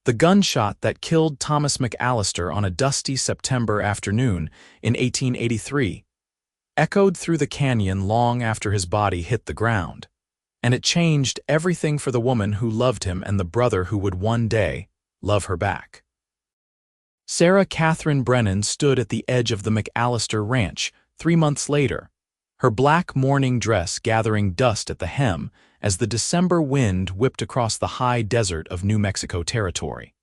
The gunshot that killed Thomas McAllister on a dusty September afternoon in 1883 echoed through the canyon long after his body hit the ground, and it changed everything for the woman who loved him and the brother who would one day love her back. Sarah Catherine Brennan stood at the edge of the McAllister ranch 3 months later, her black mourning dress gathering dust at the hem as the December wind whipped across the high desert of New Mexico territory.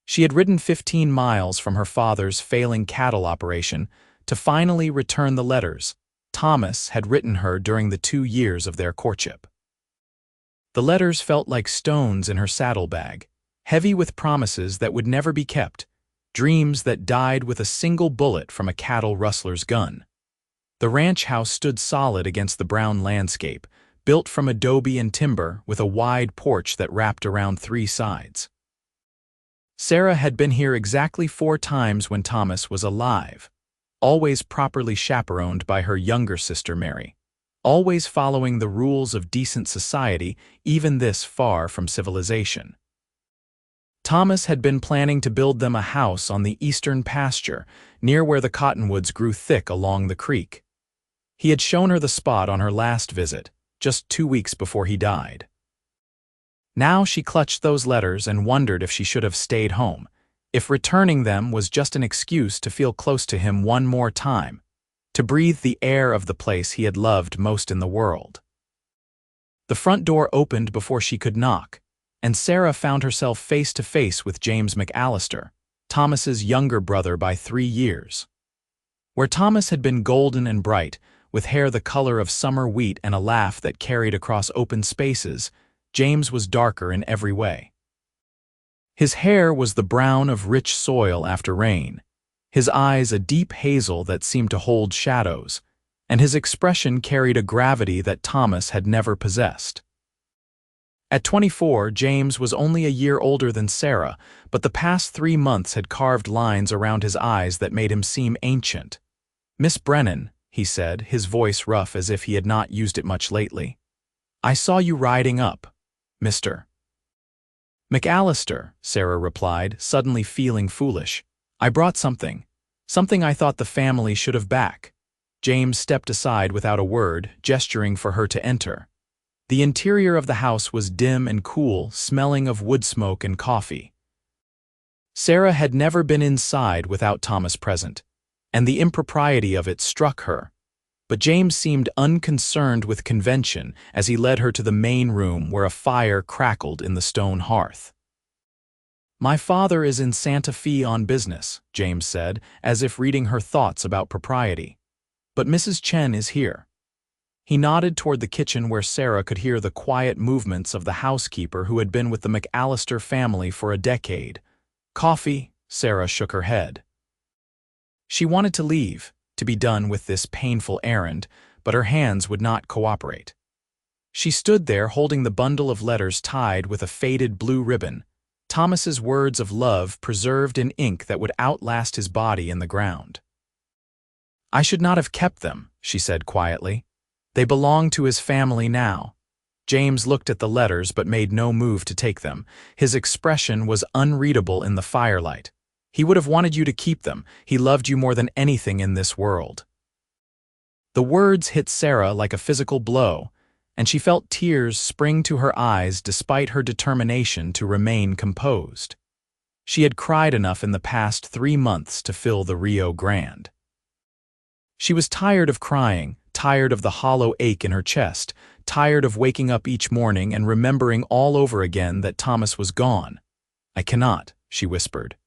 She had ridden 15 miles from her father's failing cattle operation to finally return the letters Thomas had written her during the 2 years of their courtship. The letters felt like stones in her saddlebag, heavy with promises that would never be kept, dreams that died with a single bullet from a cattle rustler's gun. The ranch house stood solid against the brown landscape, built from adobe and timber with a wide porch that wrapped around 3 sides. Sarah had been here exactly 4 times when Thomas was alive, always properly chaperoned by her younger sister Mary, always following the rules of decent society, even this far from civilization. Thomas had been planning to build them a house on the eastern pasture, near where the cottonwoods grew thick along the creek. He had shown her the spot on her last visit, just 2 weeks before he died. Now she clutched those letters and wondered if she should have stayed home, if returning them was just an excuse to feel close to him one more time, to breathe the air of the place he had loved most in the world. The front door opened before she could knock, and Sarah found herself face to face with James McAllister, Thomas's younger brother by 3 years. Where Thomas had been golden and bright, with hair the color of summer wheat and a laugh that carried across open spaces, James was darker in every way. His hair was the brown of rich soil after rain, his eyes a deep hazel that seemed to hold shadows, and his expression carried a gravity that Thomas had never possessed. At 24, James was only a year older than Sarah, but the past 3 months had carved lines around his eyes that made him seem ancient. "Miss Brennan," he said, his voice rough as if he had not used it much lately, "I saw you riding up, Mr. McAllister," Sarah replied, suddenly feeling foolish. "I brought something I thought the family should have back." James stepped aside without a word, gesturing for her to enter. The interior of the house was dim and cool, smelling of wood smoke and coffee. Sarah had never been inside without Thomas present, and the impropriety of it struck her. But James seemed unconcerned with convention as he led her to the main room where a fire crackled in the stone hearth. "My father is in Santa Fe on business," James said, as if reading her thoughts about propriety. "But Mrs. Chen is here." He nodded toward the kitchen where Sarah could hear the quiet movements of the housekeeper who had been with the McAllister family for a decade. "Coffee?" Sarah shook her head. She wanted to leave, to be done with this painful errand, but her hands would not cooperate. She stood there holding the bundle of letters tied with a faded blue ribbon, Thomas's words of love preserved in ink that would outlast his body in the ground. "I should not have kept them," she said quietly. "They belong to his family now." James looked at the letters but made no move to take them. His expression was unreadable in the firelight. "He would have wanted you to keep them. He loved you more than anything in this world." The words hit Sarah like a physical blow, and she felt tears spring to her eyes despite her determination to remain composed. She had cried enough in the past 3 months to fill the Rio Grande. She was tired of crying, tired of the hollow ache in her chest, tired of waking up each morning and remembering all over again that Thomas was gone. "I cannot," she whispered.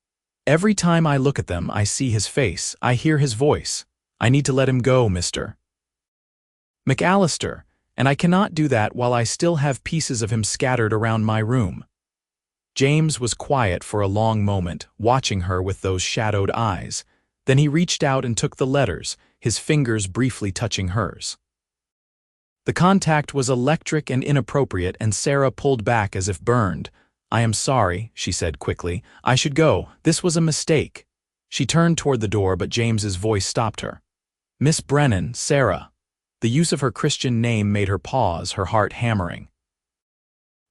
"Every time I look at them, I see his face, I hear his voice. I need to let him go, Mr. McAllister, and I cannot do that while I still have pieces of him scattered around my room." James was quiet for a long moment, watching her with those shadowed eyes. Then he reached out and took the letters, his fingers briefly touching hers. The contact was electric and inappropriate, and Sarah pulled back as if burned. "I am sorry," she said quickly. "I should go. This was a mistake." She turned toward the door, but James's voice stopped her. "Miss Brennan, Sarah." The use of her Christian name made her pause, her heart hammering.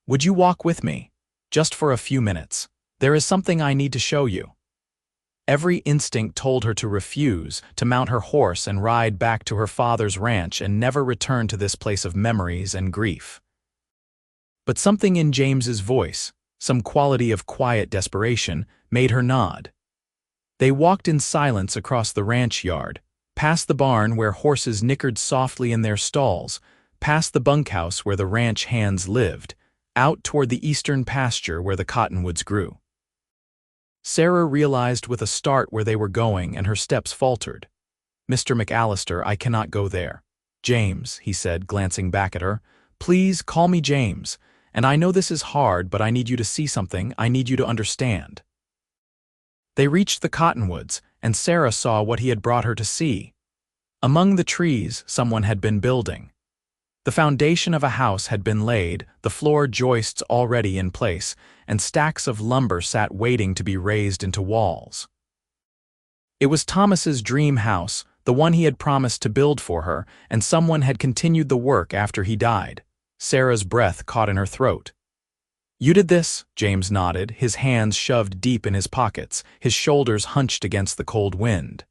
"Would you walk with me?" Just for a few minutes. There is something I need to show you." Every instinct told her to refuse, to mount her horse and ride back to her father's ranch and never return to this place of memories and grief. But something in James's voice, some quality of quiet desperation, made her nod. They walked in silence across the ranch yard, past the barn where horses nickered softly in their stalls, past the bunkhouse where the ranch hands lived, out toward the eastern pasture where the cottonwoods grew. Sarah realized with a start where they were going, and her steps faltered. "Mr. McAllister, I cannot go there." "James," he said, glancing back at her, "please call me James. And I know this is hard, but I need you to see something. I need you to understand." They reached the cottonwoods, and Sarah saw what he had brought her to see. Among the trees, someone had been building. The foundation of a house had been laid, the floor joists already in place, and stacks of lumber sat waiting to be raised into walls. It was Thomas's dream house, the one he had promised to build for her, and someone had continued the work after he died. Sarah's breath caught in her throat. "You did this?" James nodded, his hands shoved deep in his pockets, his shoulders hunched against the cold wind.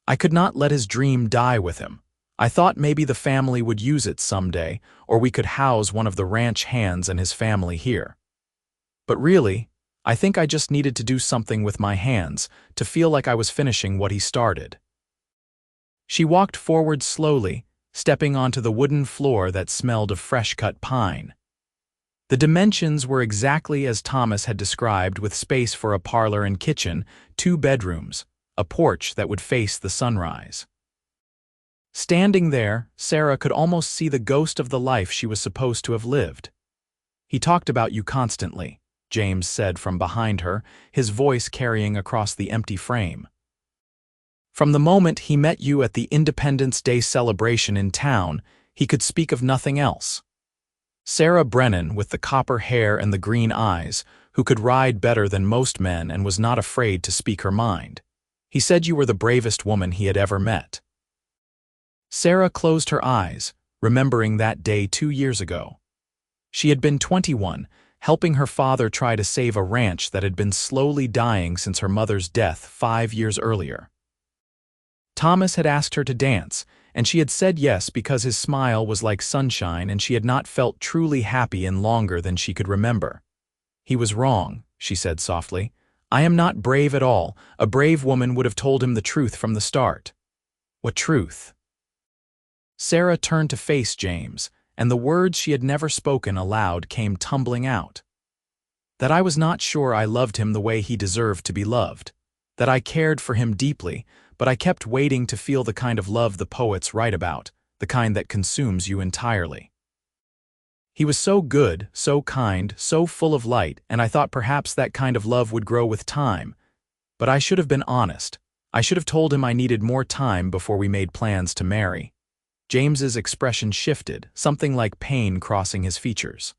"I could not let his dream die with him. I thought maybe the family would use it someday, or we could house one of the ranch hands and his family here. But really, I think I just needed to do something with my hands, to feel like I was finishing what he started." She walked forward slowly, stepping onto the wooden floor that smelled of fresh-cut pine. The dimensions were exactly as Thomas had described, with space for a parlor and kitchen, 2 bedrooms, a porch that would face the sunrise. Standing there, Sarah could almost see the ghost of the life she was supposed to have lived. "He talked about you constantly," James said from behind her, his voice carrying across the empty frame. "From the moment he met you at the Independence Day celebration in town, he could speak of nothing else." Sarah Brennan, with the copper hair and the green eyes, who could ride better than most men and was not afraid to speak her mind. "He said you were the bravest woman he had ever met." Sarah closed her eyes, remembering that day 2 years ago. She had been 21, helping her father try to save a ranch that had been slowly dying since her mother's death 5 years earlier. Thomas had asked her to dance, and she had said yes because his smile was like sunshine and she had not felt truly happy in longer than she could remember. "He was wrong," she said softly. "I am not brave at all. A brave woman would have told him the truth from the start." "What truth?" Sarah turned to face James, and the words she had never spoken aloud came tumbling out. "That I was not sure I loved him the way he deserved to be loved. That I cared for him deeply, but I kept waiting to feel the kind of love the poets write about, the kind that consumes you entirely. He was so good, so kind, so full of light, and I thought perhaps that kind of love would grow with time. But I should have been honest. I should have told him I needed more time before we made plans to marry." James's expression shifted, something like pain crossing his features.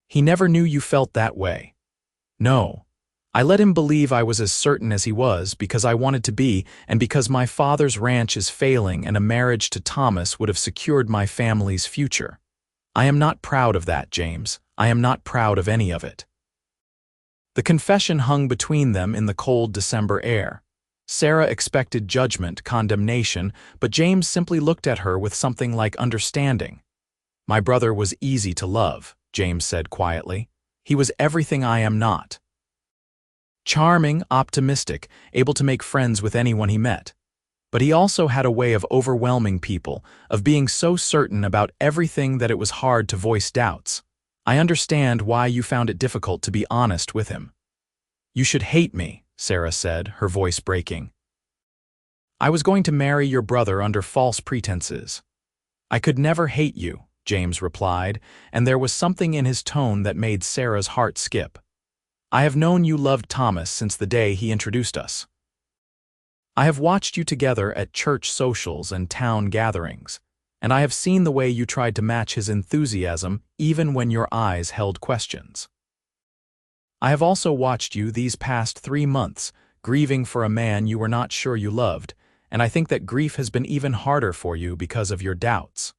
"He never knew you felt that way." "No. I let him believe I was as certain as he was because I wanted to be, and because my father's ranch is failing and a marriage to Thomas would have secured my family's future. I am not proud of that, James. I am not proud of any of it." The confession hung between them in the cold December air. Sarah expected judgment, condemnation, but James simply looked at her with something like understanding. "My brother was easy to love," James said quietly. "He was everything I am not. Charming, optimistic, able to make friends with anyone he met. But he also had a way of overwhelming people, of being so certain about everything that it was hard to voice doubts. I understand why you found it difficult to be honest with him." "You should hate me," Sarah said, her voice breaking. "I was going to marry your brother under false pretenses." "I could never hate you," James replied, and there was something in his tone that made Sarah's heart skip. "I have known you loved Thomas since the day he introduced us. I have watched you together at church socials and town gatherings, and I have seen the way you tried to match his enthusiasm even when your eyes held questions. I have also watched you these past 3 months, grieving for a man you were not sure you loved, and I think that grief has been even harder for you because of your doubts."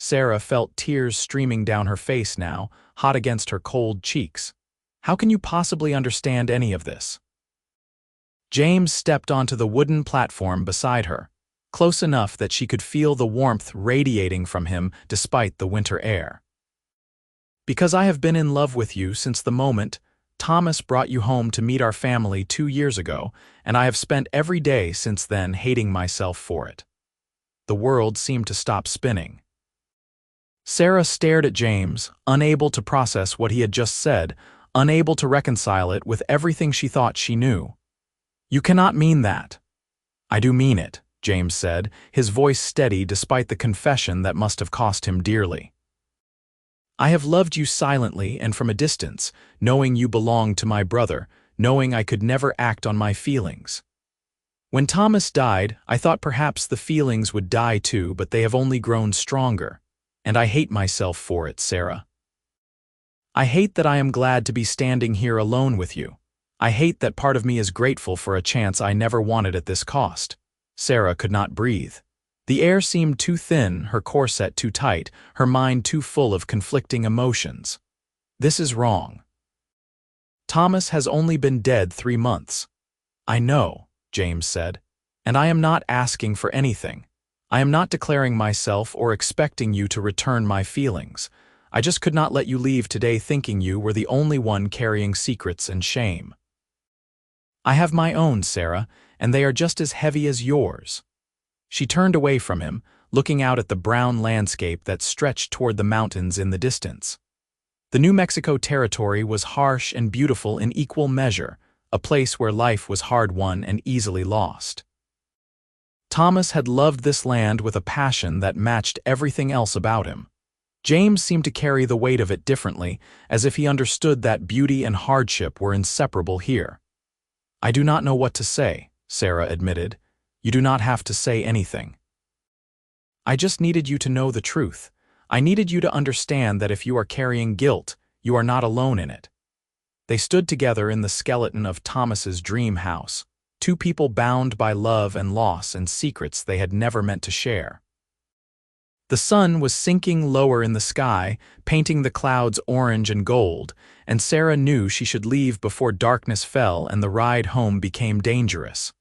Sarah felt tears streaming down her face now, hot against her cold cheeks. How can you possibly understand any of this? James stepped onto the wooden platform beside her, close enough that she could feel the warmth radiating from him despite the winter air. Because I have been in love with you since the moment Thomas brought you home to meet our family 2 years ago, and I have spent every day since then hating myself for it. The world seemed to stop spinning. Sarah stared at James, unable to process what he had just said, unable to reconcile it with everything she thought she knew. You cannot mean that. I do mean it, James said, his voice steady despite the confession that must have cost him dearly. I have loved you silently and from a distance, knowing you belonged to my brother, knowing I could never act on my feelings. When Thomas died, I thought perhaps the feelings would die too, but they have only grown stronger. And I hate myself for it, Sarah. I hate that I am glad to be standing here alone with you. I hate that part of me is grateful for a chance I never wanted at this cost. Sarah could not breathe. The air seemed too thin, her corset too tight, her mind too full of conflicting emotions. This is wrong. Thomas has only been dead 3 months. I know, James said, and I am not asking for anything. I am not declaring myself or expecting you to return my feelings. I just could not let you leave today thinking you were the only one carrying secrets and shame. I have my own, Sarah, and they are just as heavy as yours. She turned away from him, looking out at the brown landscape that stretched toward the mountains in the distance. The New Mexico territory was harsh and beautiful in equal measure, a place where life was hard-won and easily lost. Thomas had loved this land with a passion that matched everything else about him. James seemed to carry the weight of it differently, as if he understood that beauty and hardship were inseparable here. I do not know what to say, Sarah admitted. You do not have to say anything. I just needed you to know the truth. I needed you to understand that if you are carrying guilt, you are not alone in it. They stood together in the skeleton of Thomas's dream house, 2 people bound by love and loss and secrets they had never meant to share. The sun was sinking lower in the sky, painting the clouds orange and gold, and Sarah knew she should leave before darkness fell and the ride home became dangerous.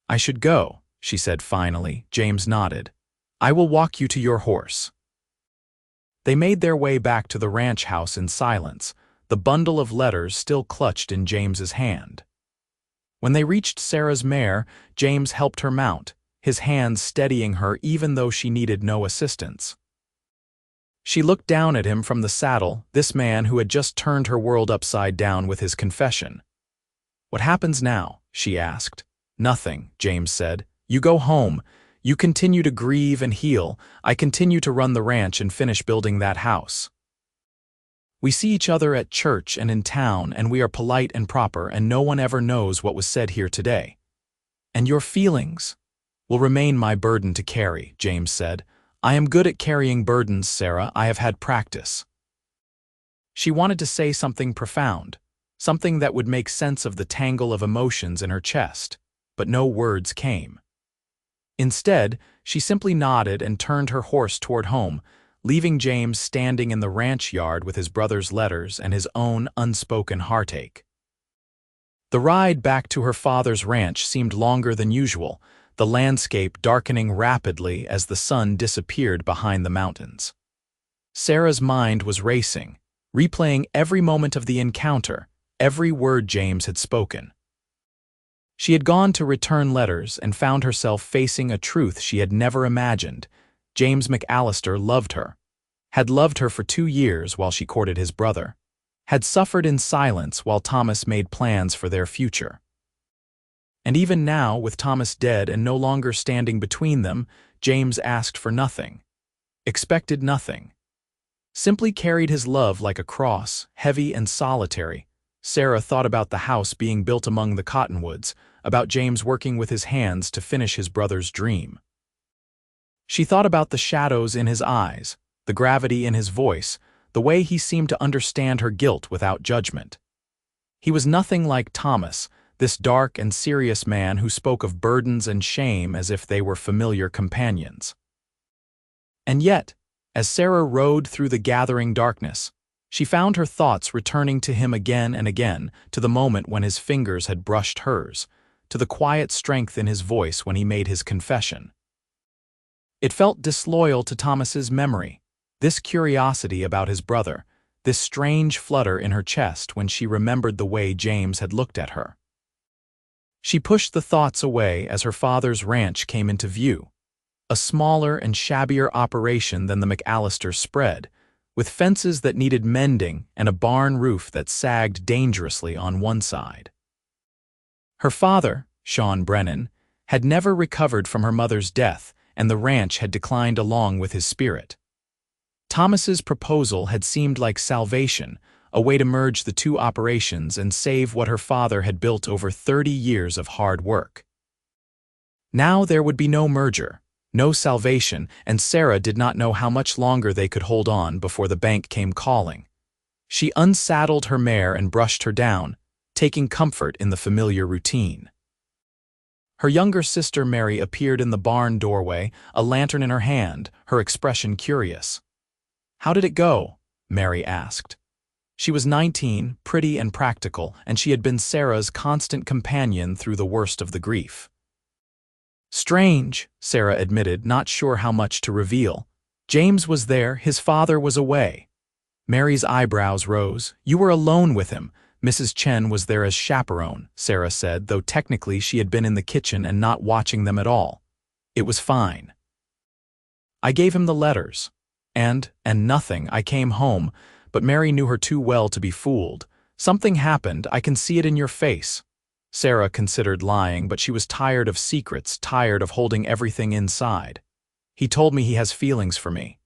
I should go, she said finally. James nodded. I will walk you to your horse. They made their way back to the ranch house in silence, the bundle of letters still clutched in James's hand. When they reached Sarah's mare, James helped her mount, his hands steadying her even though she needed no assistance. She looked down at him from the saddle, this man who had just turned her world upside down with his confession. What happens now? She asked. Nothing, James said. You go home. You continue to grieve and heal. I continue to run the ranch and finish building that house. We see each other at church and in town, and we are polite and proper, and no one ever knows what was said here today. And your feelings will remain my burden to carry, James said. I am good at carrying burdens, Sarah. I have had practice. She wanted to say something profound, something that would make sense of the tangle of emotions in her chest, but no words came. Instead, she simply nodded and turned her horse toward home, leaving James standing in the ranch yard with his brother's letters and his own unspoken heartache. The ride back to her father's ranch seemed longer than usual, the landscape darkening rapidly as the sun disappeared behind the mountains. Sarah's mind was racing, replaying every moment of the encounter, every word James had spoken. She had gone to return letters and found herself facing a truth she had never imagined. James McAllister loved her, had loved her for 2 years while she courted his brother, had suffered in silence while Thomas made plans for their future. And even now, with Thomas dead and no longer standing between them, James asked for nothing, expected nothing, simply carried his love like a cross, heavy and solitary. Sarah thought about the house being built among the cottonwoods, about James working with his hands to finish his brother's dream. She thought about the shadows in his eyes, the gravity in his voice, the way he seemed to understand her guilt without judgment. He was nothing like Thomas, this dark and serious man who spoke of burdens and shame as if they were familiar companions. And yet, As Sarah rode through the gathering darkness, she found her thoughts returning to him again and again, to the moment when his fingers had brushed hers, to the quiet strength in his voice when he made his confession. It felt disloyal to Thomas's memory, this curiosity about his brother, this strange flutter in her chest when she remembered the way James had looked at her. She pushed the thoughts away as her father's ranch came into view, a smaller and shabbier operation than the McAllister spread, with fences that needed mending and a barn roof that sagged dangerously on one side. Her father, Sean Brennan, had never recovered from her mother's death, and the ranch had declined along with his spirit. Thomas's proposal had seemed like salvation, a way to merge the two operations and save what her father had built over 30 years of hard work. Now there would be no merger, no salvation, and Sarah did not know how much longer they could hold on before the bank came calling. She unsaddled her mare and brushed her down, taking comfort in the familiar routine. Her younger sister Mary appeared in the barn doorway, a lantern in her hand, her expression curious. "How did it go?" Mary asked. She was 19, pretty and practical, and she had been Sarah's constant companion through the worst of the grief. "Strange," Sarah admitted, not sure how much to reveal. "James was there, his father was away." Mary's eyebrows rose. "You were alone with him. Mrs. Chen was there as chaperone," Sarah said, though technically she had been in the kitchen and not watching them at all. "It was fine. I gave him the letters. And nothing. I came home, but Mary knew her too well to be fooled. Something happened, I can see it in your face." Sarah considered lying, but she was tired of secrets, tired of holding everything inside. "He told me he has feelings for me.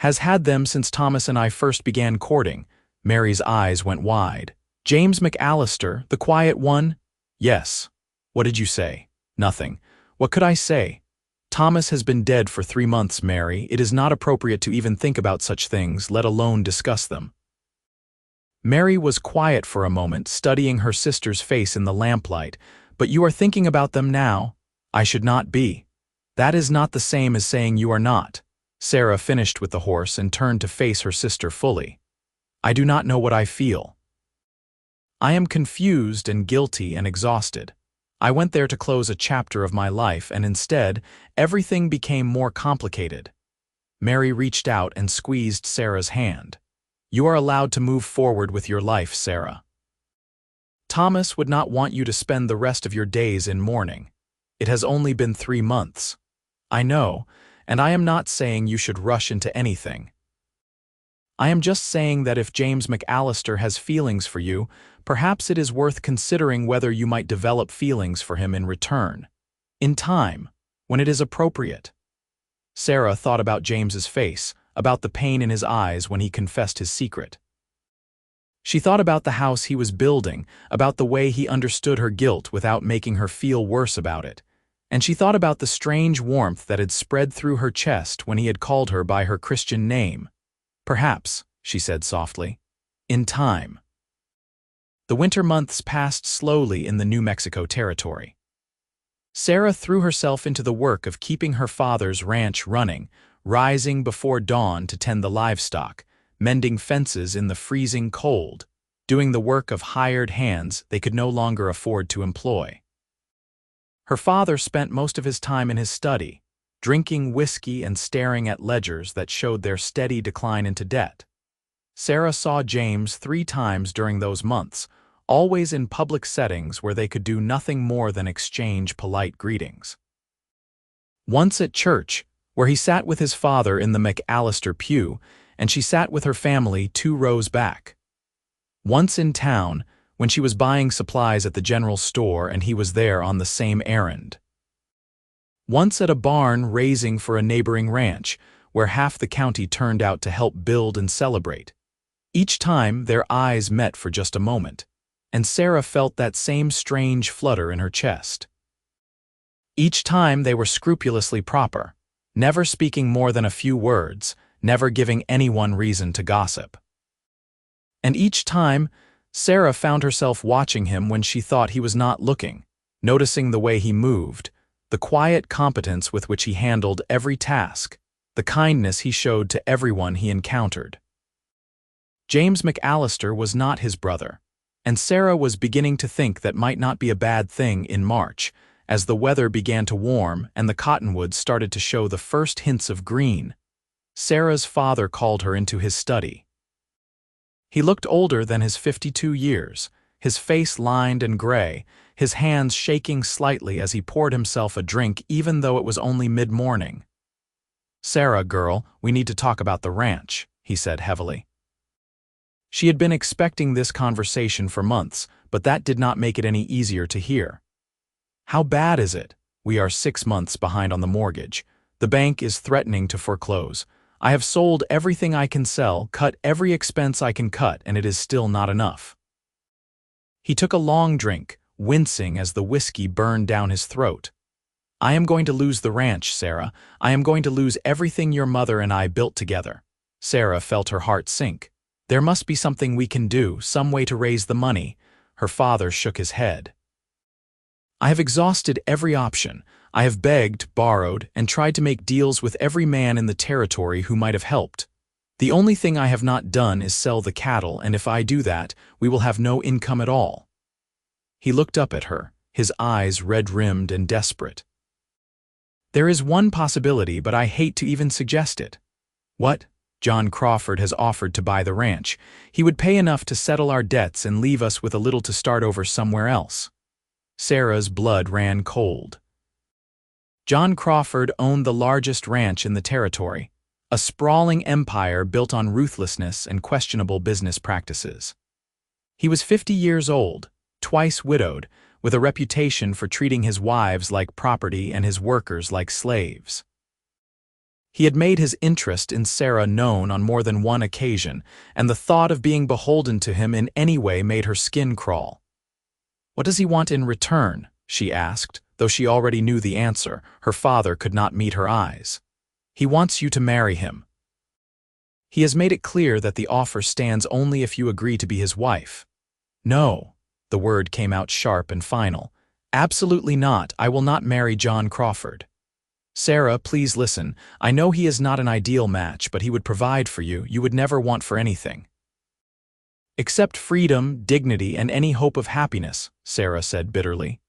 Has had them since Thomas and I first began courting." Mary's eyes went wide. "James McAllister, the quiet one?" "Yes." "What did you say?" "Nothing." "What could I say?" "Thomas has been dead for 3 months, Mary. It is not appropriate to even think about such things, let alone discuss them." Mary was quiet for a moment, studying her sister's face in the lamplight. "But you are thinking about them now." "I should not be." "That is not the same as saying you are not." Sarah finished with the horse and turned to face her sister fully. "I do not know what I feel. I am confused and guilty and exhausted. I went there to close a chapter of my life, and instead, everything became more complicated." Mary reached out and squeezed Sarah's hand. "You are allowed to move forward with your life, Sarah. Thomas would not want you to spend the rest of your days in mourning. It has only been 3 months. I know, and I am not saying you should rush into anything. I am just saying that if James McAllister has feelings for you, perhaps it is worth considering whether you might develop feelings for him in return. In time, when it is appropriate." Sarah thought about James's face, about the pain in his eyes when he confessed his secret. She thought about the house he was building, about the way he understood her guilt without making her feel worse about it, and she thought about the strange warmth that had spread through her chest when he had called her by her Christian name. "Perhaps," she said softly, "in time." The winter months passed slowly in the New Mexico territory. Sarah threw herself into the work of keeping her father's ranch running, rising before dawn to tend the livestock, mending fences in the freezing cold, doing the work of hired hands they could no longer afford to employ. Her father spent most of his time in his study, drinking whiskey and staring at ledgers that showed their steady decline into debt. Sarah saw James 3 times during those months, always in public settings where they could do nothing more than exchange polite greetings. Once at church, where he sat with his father in the McAllister pew, and she sat with her family 2 rows back. Once in town, when she was buying supplies at the general store and he was there on the same errand. Once at a barn raising for a neighboring ranch, where half the county turned out to help build and celebrate. Each time their eyes met for just a moment, and Sarah felt that same strange flutter in her chest. Each time they were scrupulously proper, never speaking more than a few words, never giving anyone reason to gossip. And each time, Sarah found herself watching him when she thought he was not looking, noticing the way he moved, the quiet competence with which he handled every task, the kindness he showed to everyone he encountered. James McAllister was not his brother, and Sarah was beginning to think that might not be a bad thing in March, as the weather began to warm and the cottonwoods started to show the first hints of green. Sarah's father called her into his study. He looked older than his 52 years, his face lined and gray, his hands shaking slightly as he poured himself a drink even though it was only mid-morning. "Sarah, girl, we need to talk about the ranch," he said heavily. She had been expecting this conversation for months, but that did not make it any easier to hear. "How bad is it? We are 6 months behind on the mortgage. The bank is threatening to foreclose. I have sold everything I can sell, cut every expense I can cut, and it is still not enough." He took a long drink, wincing as the whiskey burned down his throat. "I am going to lose the ranch, Sarah. I am going to lose everything your mother and I built together." Sarah felt her heart sink. "There must be something we can do, some way to raise the money." Her father shook his head. "I have exhausted every option. I have begged, borrowed, and tried to make deals with every man in the territory who might have helped. The only thing I have not done is sell the cattle, and if I do that, we will have no income at all." He looked up at her, his eyes red-rimmed and desperate. "There is one possibility, but I hate to even suggest it." "What?" "John Crawford has offered to buy the ranch. He would pay enough to settle our debts and leave us with a little to start over somewhere else." Sarah's blood ran cold. John Crawford owned the largest ranch in the territory, a sprawling empire built on ruthlessness and questionable business practices. He was 50 years old, twice widowed, with a reputation for treating his wives like property and his workers like slaves. He had made his interest in Sarah known on more than one occasion, and the thought of being beholden to him in any way made her skin crawl. "What does he want in return?" she asked, though she already knew the answer. Her father could not meet her eyes. "He wants you to marry him. He has made it clear that the offer stands only if you agree to be his wife." "No," the word came out sharp and final. "Absolutely not. I will not marry John Crawford." "Sarah, please listen. I know he is not an ideal match, but he would provide for you. You would never want for anything except freedom, dignity, and any hope of happiness," Sarah said bitterly.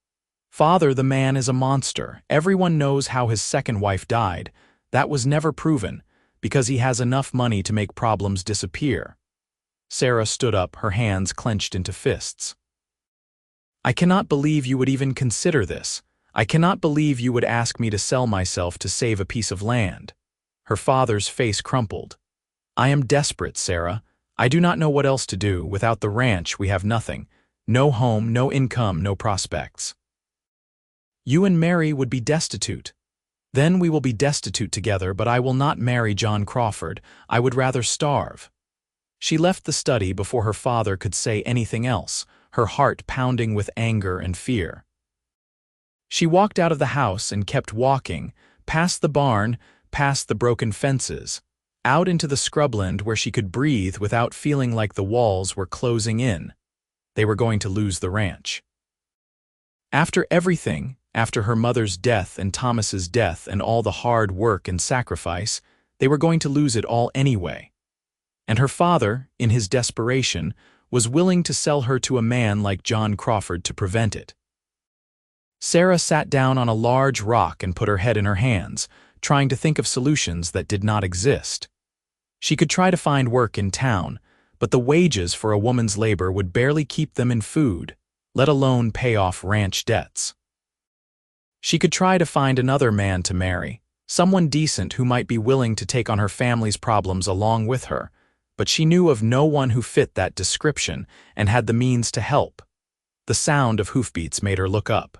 "Father, the man is a monster. Everyone knows how his second wife died. That was never proven, because he has enough money to make problems disappear." Sarah stood up, her hands clenched into fists. "I cannot believe you would even consider this. I cannot believe you would ask me to sell myself to save a piece of land." Her father's face crumpled. "I am desperate, Sarah. I do not know what else to do. Without the ranch, we have nothing. No home, no income, no prospects. You and Mary would be destitute. Then we will be destitute together, but I will not marry John Crawford. I would rather starve." She left the study before her father could say anything else, her heart pounding with anger and fear. She walked out of the house and kept walking, past the barn, past the broken fences, out into the scrubland where she could breathe without feeling like the walls were closing in. They were going to lose the ranch. After everything, after her mother's death and Thomas's death and all the hard work and sacrifice, they were going to lose it all anyway. And her father, in his desperation, was willing to sell her to a man like John Crawford to prevent it. Sarah sat down on a large rock and put her head in her hands, trying to think of solutions that did not exist. She could try to find work in town, but the wages for a woman's labor would barely keep them in food, let alone pay off ranch debts. She could try to find another man to marry, someone decent who might be willing to take on her family's problems along with her, but she knew of no one who fit that description and had the means to help. The sound of hoofbeats made her look up.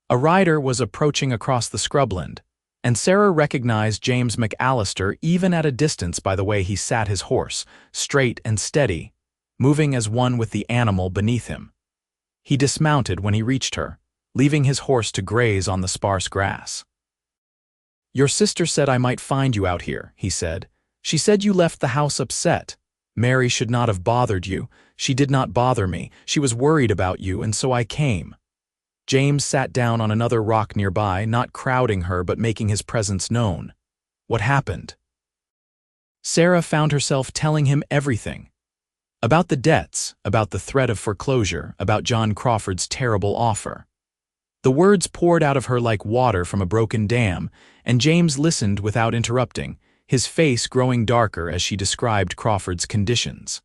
A rider was approaching across the scrubland, and Sarah recognized James McAllister even at a distance by the way he sat his horse, straight and steady, moving as one with the animal beneath him. He dismounted when he reached her, leaving his horse to graze on the sparse grass. "Your sister said I might find you out here," he said. "She said you left the house upset. Mary should not have bothered you. She did not bother me. She was worried about you, and so I came." James sat down on another rock nearby, not crowding her but making his presence known. What happened? Sarah found herself telling him everything. About the debts, about the threat of foreclosure, about John Crawford's terrible offer. The words poured out of her like water from a broken dam, and James listened without interrupting, his face growing darker as she described Crawford's conditions.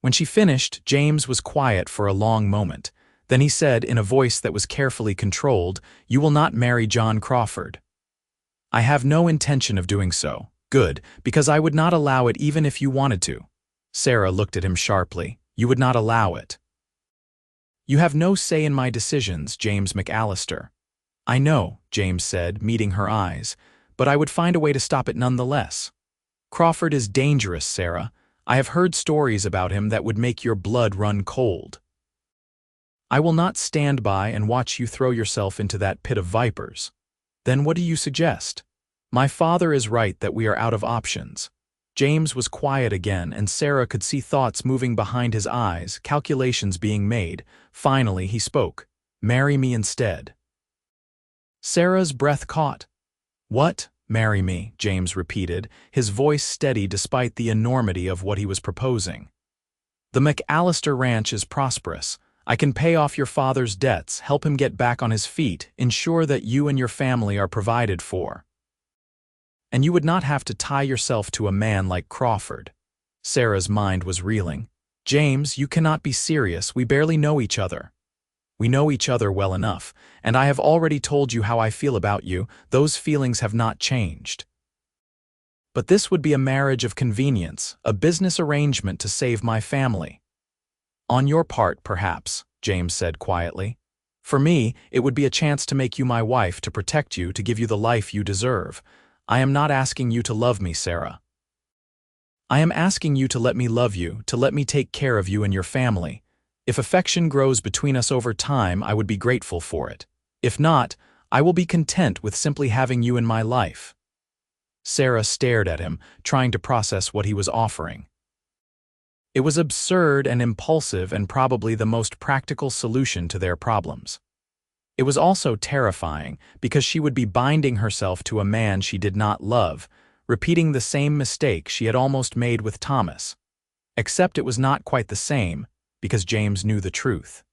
When she finished, James was quiet for a long moment. Then he said in a voice that was carefully controlled, "You will not marry John Crawford." "I have no intention of doing so." "Good, because I would not allow it even if you wanted to." Sarah looked at him sharply. "You would not allow it." "You have no say in my decisions, James McAllister." "I know," James said, meeting her eyes, "but I would find a way to stop it nonetheless." "Crawford is dangerous, Sarah. I have heard stories about him that would make your blood run cold. I will not stand by and watch you throw yourself into that pit of vipers." "Then what do you suggest?" "My father is right that we are out of options." James was quiet again, and Sarah could see thoughts moving behind his eyes, calculations being made. Finally, he spoke. "Marry me instead." Sarah's breath caught. "What? Marry me?" James repeated, his voice steady despite the enormity of what he was proposing. "The McAllister Ranch is prosperous. I can pay off your father's debts, help him get back on his feet, ensure that you and your family are provided for. And you would not have to tie yourself to a man like Crawford." Sarah's mind was reeling. "James, you cannot be serious. We barely know each other." "We know each other well enough, and I have already told you how I feel about you. Those feelings have not changed." "But this would be a marriage of convenience, a business arrangement to save my family." "On your part, perhaps," James said quietly. "For me, it would be a chance to make you my wife, to protect you, to give you the life you deserve. I am not asking you to love me, Sarah. I am asking you to let me love you, to let me take care of you and your family. If affection grows between us over time, I would be grateful for it. If not, I will be content with simply having you in my life." Sarah stared at him, trying to process what he was offering. It was absurd and impulsive and probably the most practical solution to their problems. It was also terrifying, because she would be binding herself to a man she did not love, repeating the same mistake she had almost made with Thomas. Except it was not quite the same, because James knew the truth.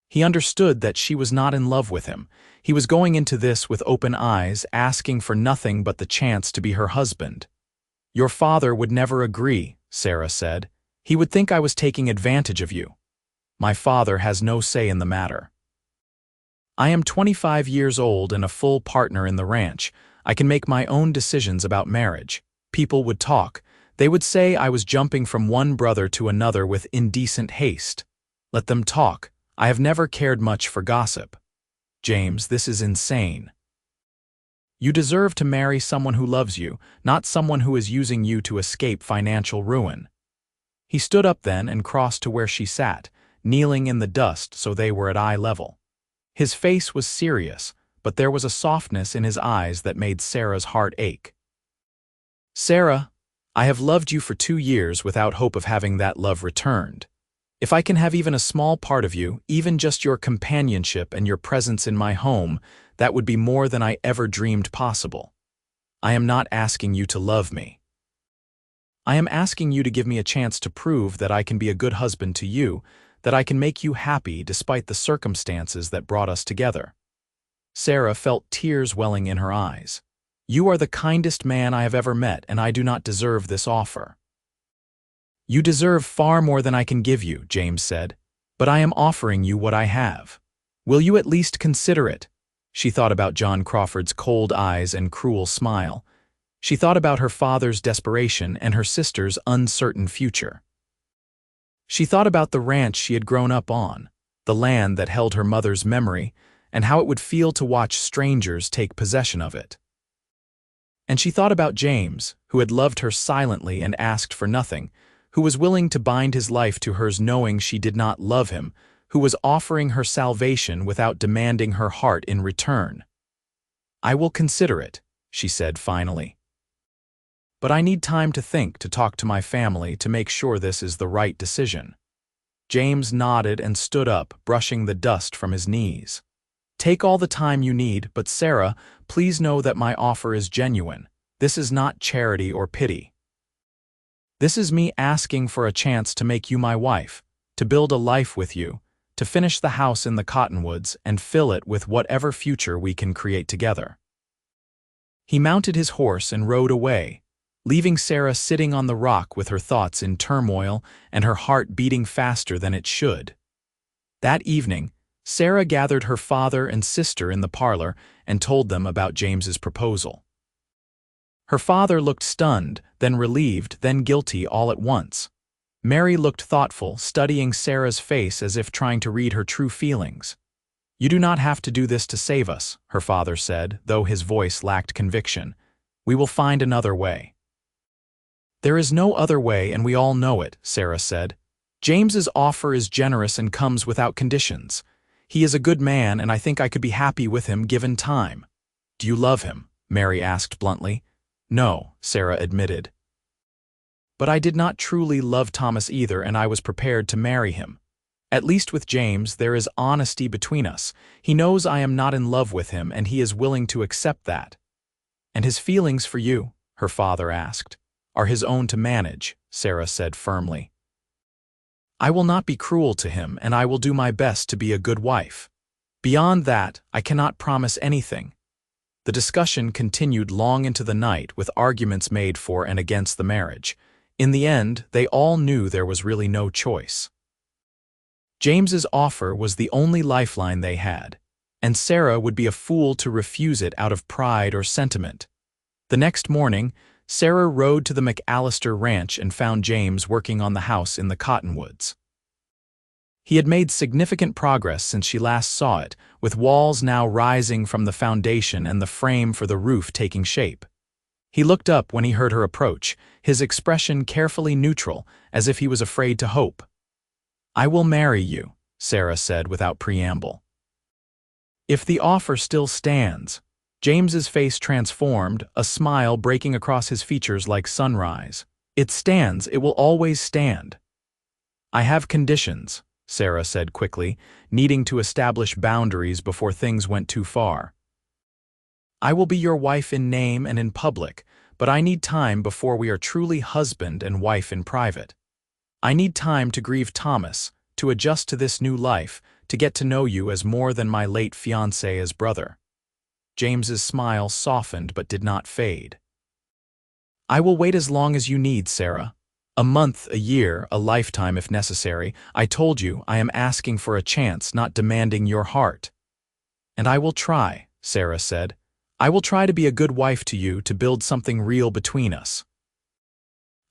He understood that she was not in love with him. He was going into this with open eyes, asking for nothing but the chance to be her husband. "Your father would never agree," Sarah said. "He would think I was taking advantage of you." "My father has no say in the matter. I am 25 years old and a full partner in the ranch. I can make my own decisions about marriage." People would talk. They would say I was jumping from one brother to another with indecent haste. Let them talk. I have never cared much for gossip. "James, this is insane. You deserve to marry someone who loves you, not someone who is using you to escape financial ruin." He stood up then and crossed to where she sat, kneeling in the dust so they were at eye level. His face was serious, but there was a softness in his eyes that made Sarah's heart ache. "Sarah, I have loved you for 2 years without hope of having that love returned. If I can have even a small part of you, even just your companionship and your presence in my home, that would be more than I ever dreamed possible. I am not asking you to love me. I am asking you to give me a chance to prove that I can be a good husband to you, that I can make you happy despite the circumstances that brought us together." Sarah felt tears welling in her eyes. "You are the kindest man I have ever met, and I do not deserve this offer." "You deserve far more than I can give you," James said, "but I am offering you what I have. Will you at least consider it?" She thought about John Crawford's cold eyes and cruel smile. She thought about her father's desperation and her sister's uncertain future. She thought about the ranch she had grown up on, the land that held her mother's memory, and how it would feel to watch strangers take possession of it. And she thought about James, who had loved her silently and asked for nothing, who was willing to bind his life to hers knowing she did not love him, who was offering her salvation without demanding her heart in return. "I will consider it," she said finally. "But I need time to think, to talk to my family, to make sure this is the right decision." James nodded and stood up, brushing the dust from his knees. Take all the time you need, but Sarah, please know that my offer is genuine. This is not charity or pity. This is me asking for a chance to make you my wife, to build a life with you, to finish the house in the cottonwoods and fill it with whatever future we can create together." He mounted his horse and rode away, leaving Sarah sitting on the rock with her thoughts in turmoil and her heart beating faster than it should. That evening, Sarah gathered her father and sister in the parlor and told them about James's proposal. Her father looked stunned, then relieved, then guilty all at once. Mary looked thoughtful, studying Sarah's face as if trying to read her true feelings. "You do not have to do this to save us," her father said, though his voice lacked conviction. "We will find another way." "There is no other way, and we all know it," Sarah said. "James's offer is generous and comes without conditions. He is a good man, and I think I could be happy with him given time." "Do you love him?" Mary asked bluntly. "No," Sarah admitted. "But I did not truly love Thomas either, and I was prepared to marry him. At least with James, there is honesty between us. He knows I am not in love with him, and he is willing to accept that." "And his feelings for you," her father asked, "are his own to manage," Sarah said firmly. "I will not be cruel to him, and I will do my best to be a good wife. Beyond that, I cannot promise anything." The discussion continued long into the night, with arguments made for and against the marriage. In the end, they all knew there was really no choice. James's offer was the only lifeline they had, and Sarah would be a fool to refuse it out of pride or sentiment. The next morning, Sarah rode to the McAllister ranch and found James working on the house in the cottonwoods. He had made significant progress since she last saw it, with walls now rising from the foundation and the frame for the roof taking shape. He looked up when he heard her approach, his expression carefully neutral, as if he was afraid to hope. "I will marry you," Sarah said without preamble. "If the offer still stands." James's face transformed, a smile breaking across his features like sunrise. "It stands, it will always stand." "I have conditions," Sarah said quickly, needing to establish boundaries before things went too far. "I will be your wife in name and in public, but I need time before we are truly husband and wife in private. I need time to grieve Thomas, to adjust to this new life, to get to know you as more than my late fiancé as brother." James's smile softened but did not fade. "I will wait as long as you need, Sarah. A month, a year, a lifetime if necessary. I told you I am asking for a chance, not demanding your heart." "And I will try," Sarah said. "I will try to be a good wife to you, to build something real between us.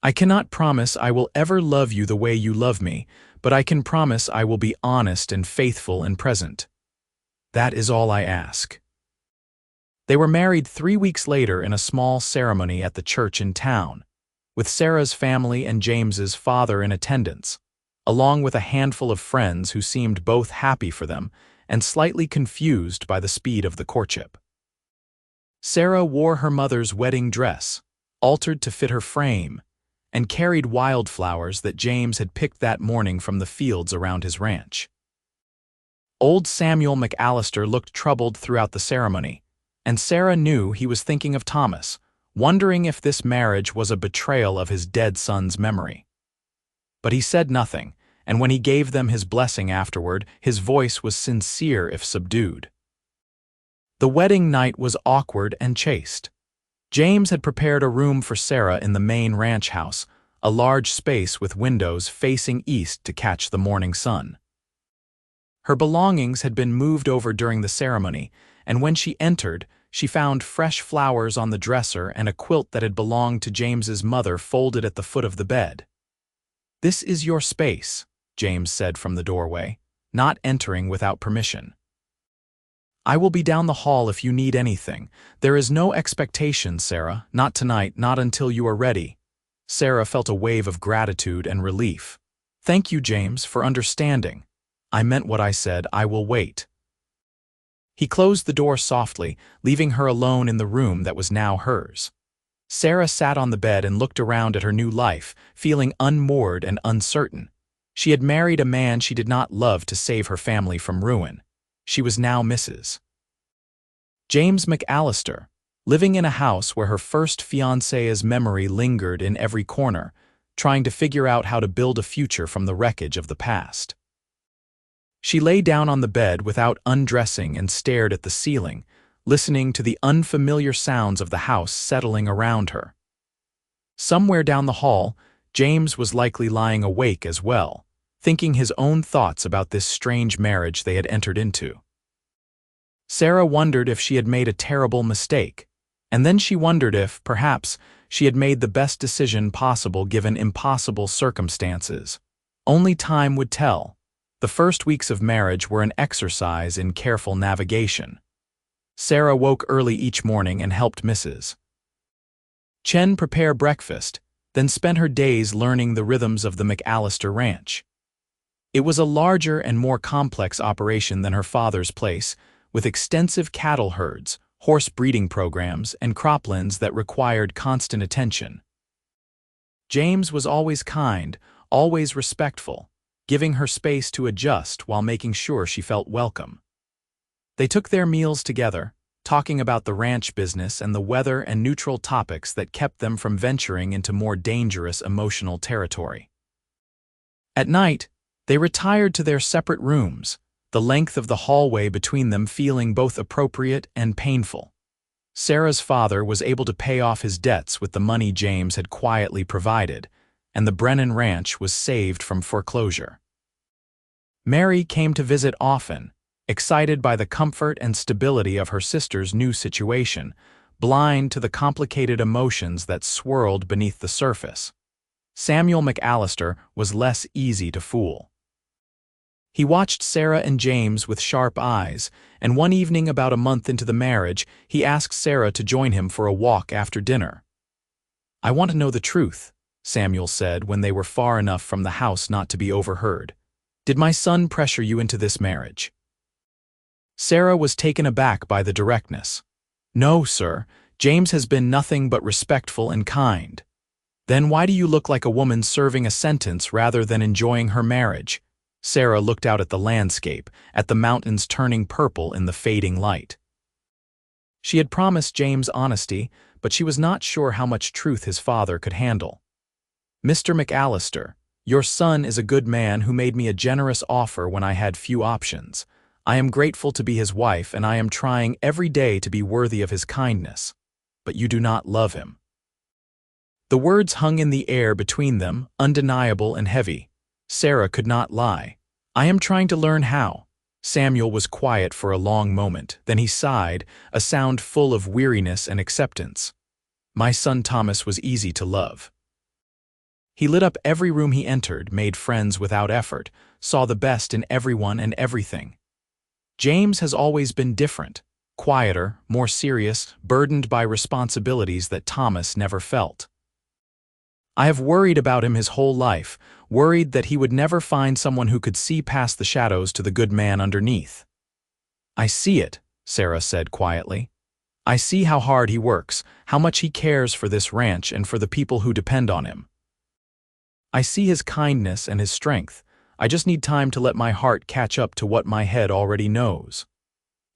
I cannot promise I will ever love you the way you love me, but I can promise I will be honest and faithful and present. That is all I ask." They were married 3 weeks later in a small ceremony at the church in town, with Sarah's family and James's father in attendance, along with a handful of friends who seemed both happy for them and slightly confused by the speed of the courtship. Sarah wore her mother's wedding dress, altered to fit her frame, and carried wildflowers that James had picked that morning from the fields around his ranch. Old Samuel McAllister looked troubled throughout the ceremony, and Sarah knew he was thinking of Thomas, wondering if this marriage was a betrayal of his dead son's memory. But he said nothing, and when he gave them his blessing afterward, his voice was sincere if subdued. The wedding night was awkward and chaste. James had prepared a room for Sarah in the main ranch house, a large space with windows facing east to catch the morning sun. Her belongings had been moved over during the ceremony, and when she entered, she found fresh flowers on the dresser and a quilt that had belonged to James's mother folded at the foot of the bed. "This is your space," James said from the doorway, not entering without permission. "I will be down the hall if you need anything. There is no expectation, Sarah, not tonight, not until you are ready." Sarah felt a wave of gratitude and relief. "Thank you, James, for understanding. I meant what I said. I will wait." He closed the door softly, leaving her alone in the room that was now hers. Sarah sat on the bed and looked around at her new life, feeling unmoored and uncertain. She had married a man she did not love to save her family from ruin. She was now Mrs. James McAllister, living in a house where her first fiancé's memory lingered in every corner, trying to figure out how to build a future from the wreckage of the past. She lay down on the bed without undressing and stared at the ceiling, listening to the unfamiliar sounds of the house settling around her. Somewhere down the hall, James was likely lying awake as well, thinking his own thoughts about this strange marriage they had entered into. Sarah wondered if she had made a terrible mistake, and then she wondered if, perhaps, she had made the best decision possible given impossible circumstances. Only time would tell. The first weeks of marriage were an exercise in careful navigation. Sarah woke early each morning and helped Mrs. Chen prepare breakfast, then spent her days learning the rhythms of the McAllister ranch. It was a larger and more complex operation than her father's place, with extensive cattle herds, horse breeding programs, and croplands that required constant attention. James was always kind, always respectful, giving her space to adjust while making sure she felt welcome. They took their meals together, talking about the ranch business and the weather and neutral topics that kept them from venturing into more dangerous emotional territory. At night, they retired to their separate rooms, the length of the hallway between them feeling both appropriate and painful. Sarah's father was able to pay off his debts with the money James had quietly provided, and the Brennan ranch was saved from foreclosure. Mary came to visit often, excited by the comfort and stability of her sister's new situation, blind to the complicated emotions that swirled beneath the surface. Samuel McAllister was less easy to fool. He watched Sarah and James with sharp eyes, and one evening about a month into the marriage, he asked Sarah to join him for a walk after dinner. "I want to know the truth," Samuel said when they were far enough from the house not to be overheard. "Did my son pressure you into this marriage?" Sarah was taken aback by the directness. "No, sir. James has been nothing but respectful and kind." "Then why do you look like a woman serving a sentence rather than enjoying her marriage?" Sarah looked out at the landscape, at the mountains turning purple in the fading light. She had promised James honesty, but she was not sure how much truth his father could handle. "Mr. McAllister, your son is a good man who made me a generous offer when I had few options. I am grateful to be his wife, and I am trying every day to be worthy of his kindness. But you do not love him." The words hung in the air between them, undeniable and heavy. Sarah could not lie. "I am trying to learn how." Samuel was quiet for a long moment, then he sighed, a sound full of weariness and acceptance. "My son Thomas was easy to love. He lit up every room he entered, made friends without effort, saw the best in everyone and everything. James has always been different, quieter, more serious, burdened by responsibilities that Thomas never felt. I have worried about him his whole life, worried that he would never find someone who could see past the shadows to the good man underneath." "I see it," Sarah said quietly. "I see how hard he works, how much he cares for this ranch and for the people who depend on him. I see his kindness and his strength. I just need time to let my heart catch up to what my head already knows."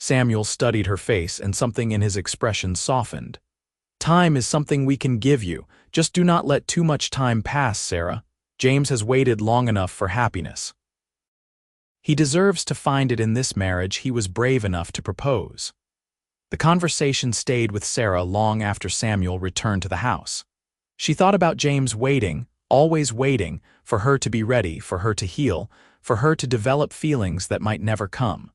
Samuel studied her face, and something in his expression softened. "Time is something we can give you. Just do not let too much time pass, Sarah. James has waited long enough for happiness. He deserves to find it in this marriage he was brave enough to propose." The conversation stayed with Sarah long after Samuel returned to the house. She thought about James waiting, always waiting, for her to be ready, for her to heal, for her to develop feelings that might never come.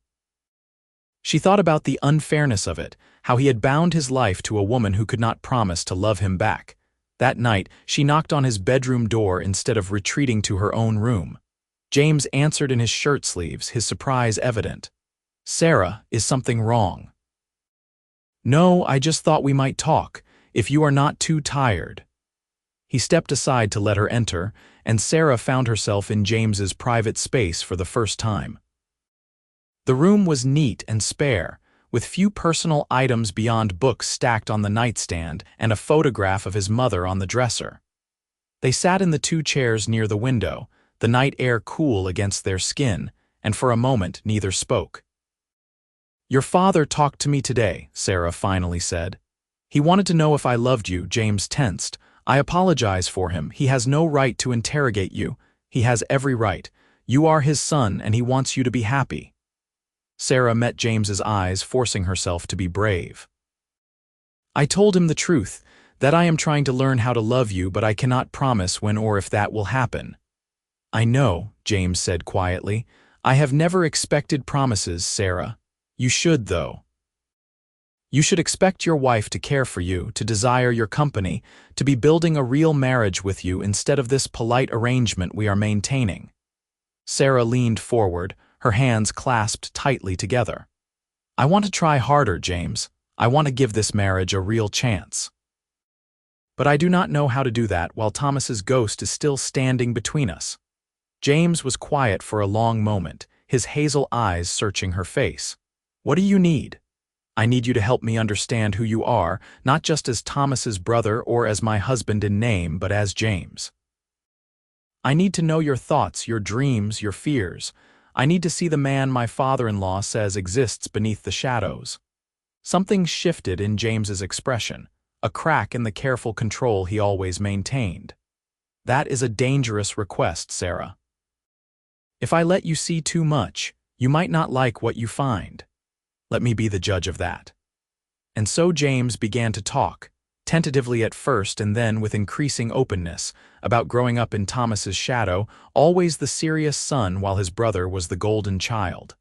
She thought about the unfairness of it, how he had bound his life to a woman who could not promise to love him back. That night, she knocked on his bedroom door instead of retreating to her own room. James answered in his shirt sleeves, his surprise evident. "Sarah, is something wrong?" "No, I just thought we might talk, if you are not too tired." He stepped aside to let her enter, and Sarah found herself in James's private space for the first time. The room was neat and spare, with few personal items beyond books stacked on the nightstand and a photograph of his mother on the dresser. They sat in the two chairs near the window, the night air cool against their skin, and for a moment neither spoke. "Your father talked to me today," Sarah finally said. "He wanted to know if I loved you." James tensed. "I apologize for him. He has no right to interrogate you. He has every right. You are his son, and he wants you to be happy." Sarah met James's eyes, forcing herself to be brave. "I told him the truth, that I am trying to learn how to love you, but I cannot promise when or if that will happen." "I know," James said quietly. "I have never expected promises, Sarah. You should, though. You should expect your wife to care for you, to desire your company, to be building a real marriage with you instead of this polite arrangement we are maintaining." Sarah leaned forward, her hands clasped tightly together. "I want to try harder, James. I want to give this marriage a real chance. But I do not know how to do that while Thomas's ghost is still standing between us." James was quiet for a long moment, his hazel eyes searching her face. "What do you need?" "I need you to help me understand who you are, not just as Thomas's brother or as my husband in name, but as James. I need to know your thoughts, your dreams, your fears. I need to see the man my father-in-law says exists beneath the shadows." Something shifted in James's expression, a crack in the careful control he always maintained. "That is a dangerous request, Sarah. If I let you see too much, you might not like what you find. Let me be the judge of that." And so James began to talk, tentatively at first and then with increasing openness, about growing up in Thomas's shadow, always the serious son while his brother was the golden child.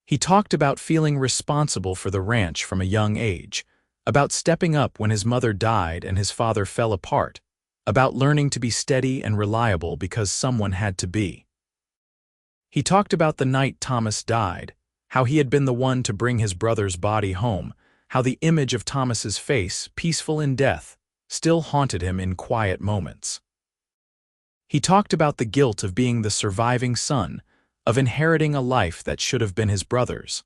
He talked about feeling responsible for the ranch from a young age, about stepping up when his mother died and his father fell apart, about learning to be steady and reliable because someone had to be. He talked about the night Thomas died, how he had been the one to bring his brother's body home, how the image of Thomas's face, peaceful in death, still haunted him in quiet moments. He talked about the guilt of being the surviving son, of inheriting a life that should have been his brother's,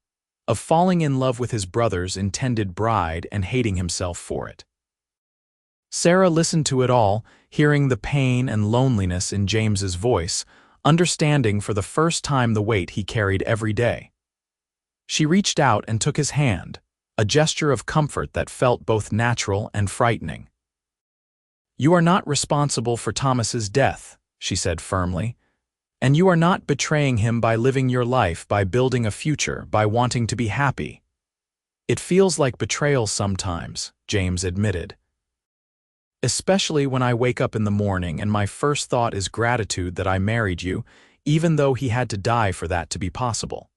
of falling in love with his brother's intended bride and hating himself for it. Sarah listened to it all, hearing the pain and loneliness in James's voice, understanding for the first time the weight he carried every day. She reached out and took his hand, a gesture of comfort that felt both natural and frightening. "You are not responsible for Thomas's death," she said firmly. "And you are not betraying him by living your life, by building a future, by wanting to be happy." "It feels like betrayal sometimes," James admitted. "Especially when I wake up in the morning and my first thought is gratitude that I married you, even though he had to die for that to be possible."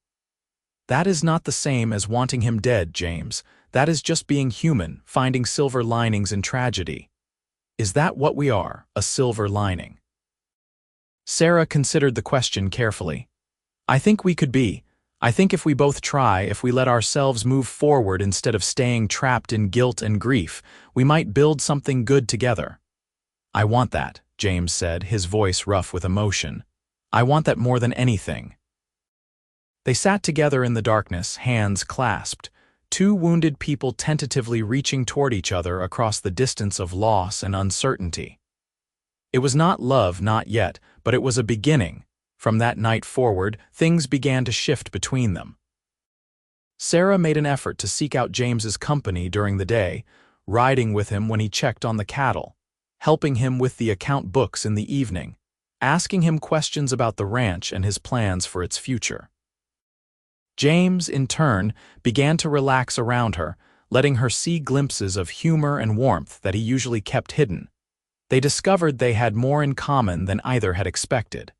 "That is not the same as wanting him dead, James. That is just being human, finding silver linings in tragedy." "Is that what we are, a silver lining?" Sarah considered the question carefully. "I think we could be. I think if we both try, if we let ourselves move forward instead of staying trapped in guilt and grief, we might build something good together." "I want that," James said, his voice rough with emotion. "I want that more than anything." They sat together in the darkness, hands clasped, two wounded people tentatively reaching toward each other across the distance of loss and uncertainty. It was not love, not yet, but it was a beginning. From that night forward, things began to shift between them. Sarah made an effort to seek out James's company during the day, riding with him when he checked on the cattle, helping him with the account books in the evening, asking him questions about the ranch and his plans for its future. James, in turn, began to relax around her, letting her see glimpses of humor and warmth that he usually kept hidden. They discovered they had more in common than either had expected.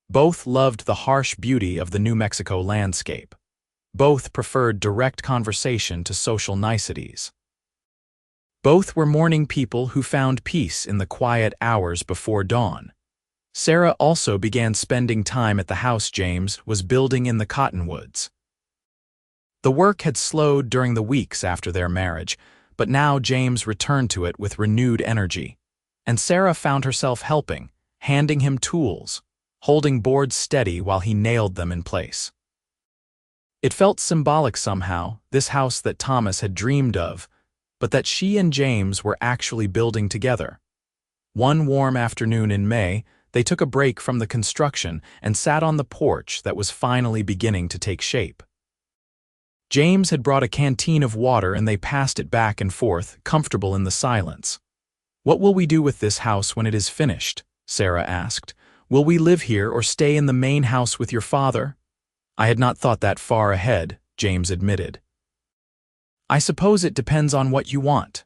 Both loved the harsh beauty of the New Mexico landscape. Both preferred direct conversation to social niceties. Both were morning people who found peace in the quiet hours before dawn. Sarah also began spending time at the house James was building in the cottonwoods. The work had slowed during the weeks after their marriage, but now James returned to it with renewed energy. And Sarah found herself helping, handing him tools, holding boards steady while he nailed them in place. It felt symbolic somehow, this house that Thomas had dreamed of, but that she and James were actually building together. One warm afternoon in May, they took a break from the construction and sat on the porch that was finally beginning to take shape. James had brought a canteen of water and they passed it back and forth, comfortable in the silence. "What will we do with this house when it is finished?" Sarah asked. "Will we live here or stay in the main house with your father?" "I had not thought that far ahead," James admitted. "I suppose it depends on what you want."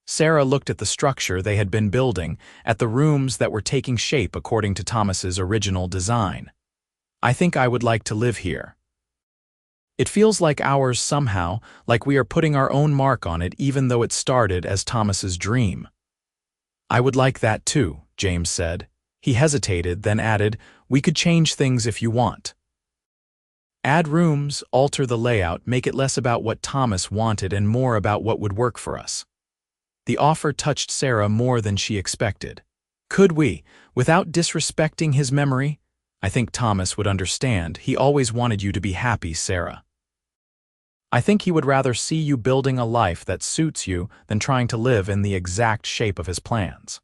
Sarah looked at the structure they had been building, at the rooms that were taking shape according to Thomas's original design. "I think I would like to live here. It feels like ours somehow, like we are putting our own mark on it even though it started as Thomas's dream." "I would like that too," James said. He hesitated, then added, "We could change things if you want. Add rooms, alter the layout, make it less about what Thomas wanted and more about what would work for us." The offer touched Sarah more than she expected. "Could we, without disrespecting his memory?" "I think Thomas would understand. He always wanted you to be happy, Sarah. I think he would rather see you building a life that suits you than trying to live in the exact shape of his plans."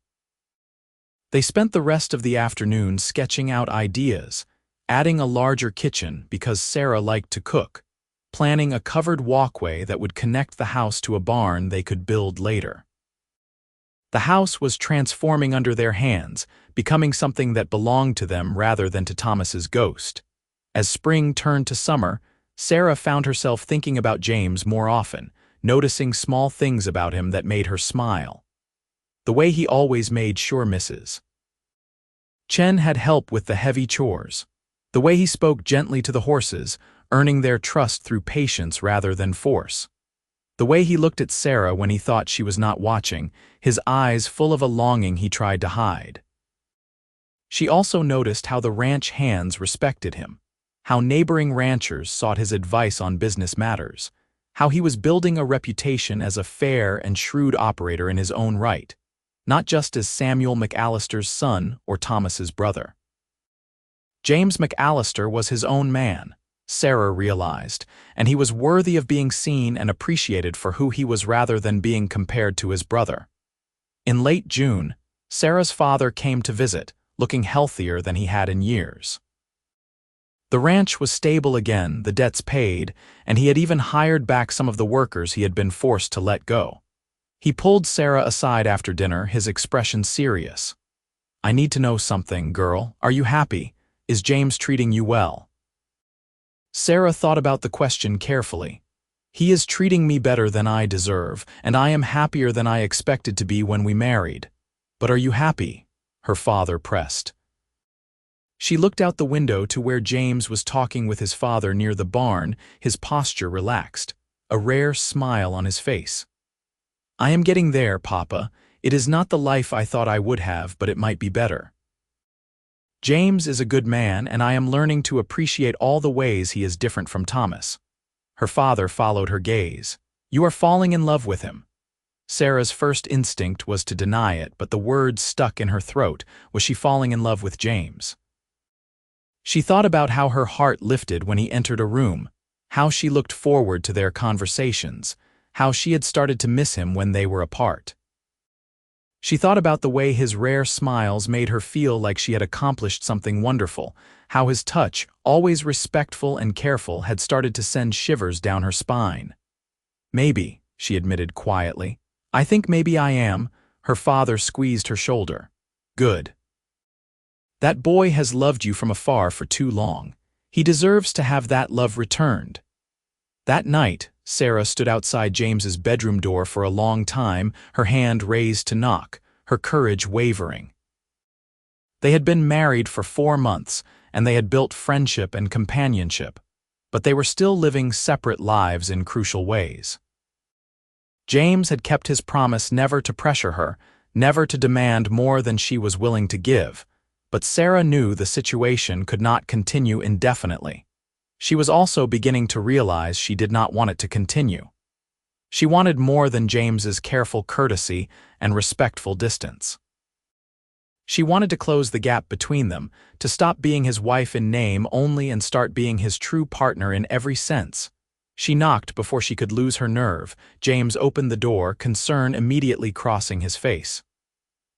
They spent the rest of the afternoon sketching out ideas, adding a larger kitchen because Sarah liked to cook, planning a covered walkway that would connect the house to a barn they could build later. The house was transforming under their hands, becoming something that belonged to them rather than to Thomas's ghost. As spring turned to summer, Sarah found herself thinking about James more often, noticing small things about him that made her smile. The way he always made sure Mrs. Chen had help with the heavy chores. The way he spoke gently to the horses, earning their trust through patience rather than force. The way he looked at Sarah when he thought she was not watching, his eyes full of a longing he tried to hide. She also noticed how the ranch hands respected him, how neighboring ranchers sought his advice on business matters, how he was building a reputation as a fair and shrewd operator in his own right, not just as Samuel McAllister's son or Thomas's brother. James McAllister was his own man, Sarah realized, and he was worthy of being seen and appreciated for who he was rather than being compared to his brother. In late June, Sarah's father came to visit, looking healthier than he had in years. The ranch was stable again, the debts paid, and he had even hired back some of the workers he had been forced to let go. He pulled Sarah aside after dinner, his expression serious. "I need to know something, girl. Are you happy? Is James treating you well?" Sarah thought about the question carefully. "He is treating me better than I deserve, and I am happier than I expected to be when we married. But are you happy?" her father pressed. She looked out the window to where James was talking with his father near the barn, his posture relaxed, a rare smile on his face. "I am getting there, Papa. It is not the life I thought I would have, but it might be better. James is a good man, and I am learning to appreciate all the ways he is different from Thomas." Her father followed her gaze. "You are falling in love with him." Sarah's first instinct was to deny it, but the words stuck in her throat. Was she falling in love with James? She thought about how her heart lifted when he entered a room, how she looked forward to their conversations, how she had started to miss him when they were apart. She thought about the way his rare smiles made her feel like she had accomplished something wonderful, how his touch, always respectful and careful, had started to send shivers down her spine. "Maybe," she admitted quietly. "I think maybe I am." Her father squeezed her shoulder. "Good. That boy has loved you from afar for too long. He deserves to have that love returned." That night, Sarah stood outside James's bedroom door for a long time, her hand raised to knock, her courage wavering. They had been married for 4 months, and they had built friendship and companionship, but they were still living separate lives in crucial ways. James had kept his promise never to pressure her, never to demand more than she was willing to give, but Sarah knew the situation could not continue indefinitely. She was also beginning to realize she did not want it to continue. She wanted more than James's careful courtesy and respectful distance. She wanted to close the gap between them, to stop being his wife in name only and start being his true partner in every sense. She knocked before she could lose her nerve. James opened the door, concern immediately crossing his face.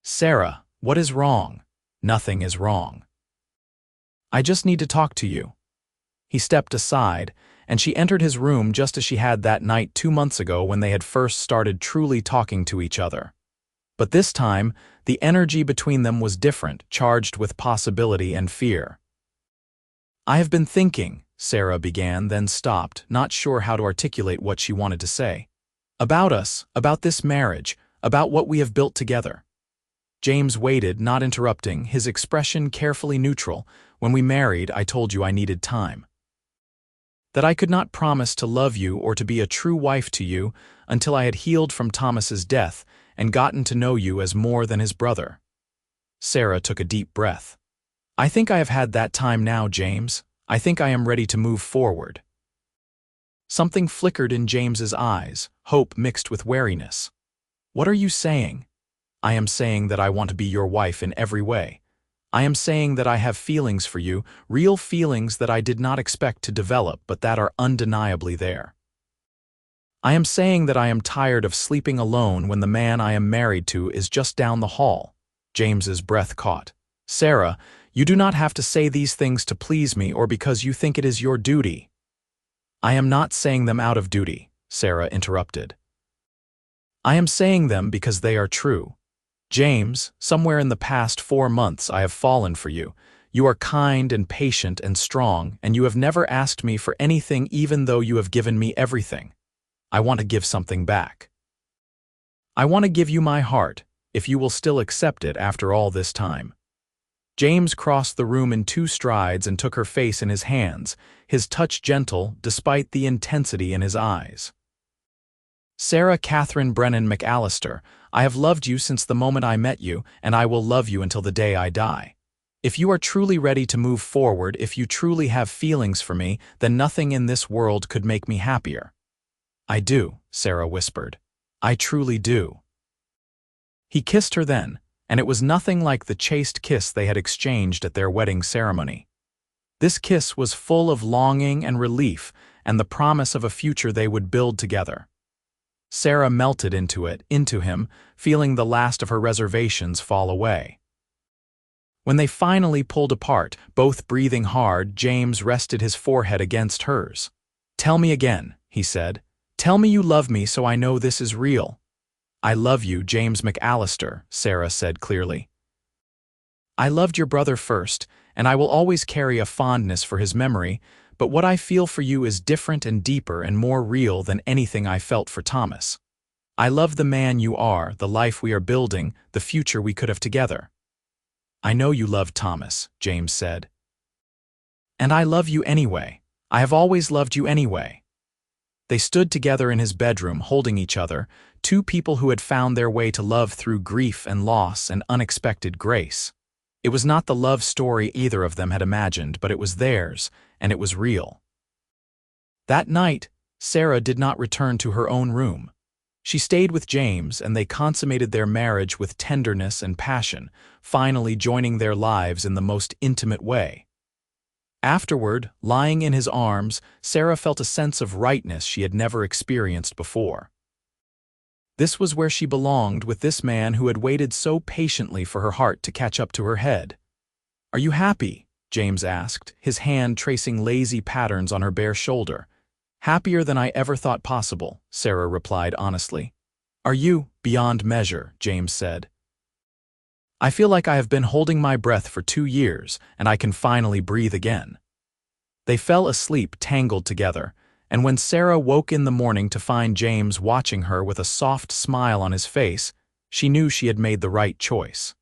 "Sarah, what is wrong?" "Nothing is wrong. I just need to talk to you." He stepped aside, and she entered his room just as she had that night 2 months ago when they had first started truly talking to each other. But this time, the energy between them was different, charged with possibility and fear. "I have been thinking," Sarah began, then stopped, not sure how to articulate what she wanted to say. "About us, about this marriage, about what we have built together." James waited, not interrupting, his expression carefully neutral. "When we married, I told you I needed time. That I could not promise to love you or to be a true wife to you until I had healed from Thomas's death and gotten to know you as more than his brother." Sarah took a deep breath. "I think I have had that time now, James. I think I am ready to move forward." Something flickered in James's eyes, hope mixed with wariness. "What are you saying?" "I am saying that I want to be your wife in every way. I am saying that I have feelings for you, real feelings that I did not expect to develop but that are undeniably there. I am saying that I am tired of sleeping alone when the man I am married to is just down the hall." James's breath caught. "Sarah, you do not have to say these things to please me or because you think it is your duty." "I am not saying them out of duty," Sarah interrupted. "I am saying them because they are true. James, somewhere in the past 4 months I have fallen for you. You are kind and patient and strong, and you have never asked me for anything even though you have given me everything. I want to give something back. I want to give you my heart, if you will still accept it after all this time." James crossed the room in 2 strides and took her face in his hands, his touch gentle despite the intensity in his eyes. "Sarah Catherine Brennan McAllister, I have loved you since the moment I met you, and I will love you until the day I die. If you are truly ready to move forward, if you truly have feelings for me, then nothing in this world could make me happier." "I do," Sarah whispered. "I truly do." He kissed her then, and it was nothing like the chaste kiss they had exchanged at their wedding ceremony. This kiss was full of longing and relief and the promise of a future they would build together. Sarah melted into him, feeling the last of her reservations fall away. When they finally pulled apart, both breathing hard, James rested his forehead against hers. "Tell me again," he said. "Tell me you love me so I know this is real." "I love you, James McAllister," Sarah said clearly. "I loved your brother first, and I will always carry a fondness for his memory, but what I feel for you is different and deeper and more real than anything I felt for Thomas. I love the man you are, the life we are building, the future we could have together." "I know you loved Thomas," James said. "And I love you anyway. I have always loved you anyway." They stood together in his bedroom, holding each other, 2 people who had found their way to love through grief and loss and unexpected grace. It was not the love story either of them had imagined, but it was theirs, and it was real. That night, Sarah did not return to her own room. She stayed with James, and they consummated their marriage with tenderness and passion, finally joining their lives in the most intimate way. Afterward, lying in his arms, Sarah felt a sense of rightness she had never experienced before. This was where she belonged, with this man who had waited so patiently for her heart to catch up to her head. "Are you happy?" James asked, his hand tracing lazy patterns on her bare shoulder. "Happier than I ever thought possible," Sarah replied honestly. "Are you?" "Beyond measure," James said. "I feel like I have been holding my breath for 2 years, and I can finally breathe again." They fell asleep tangled together, and when Sarah woke in the morning to find James watching her with a soft smile on his face, she knew she had made the right choice.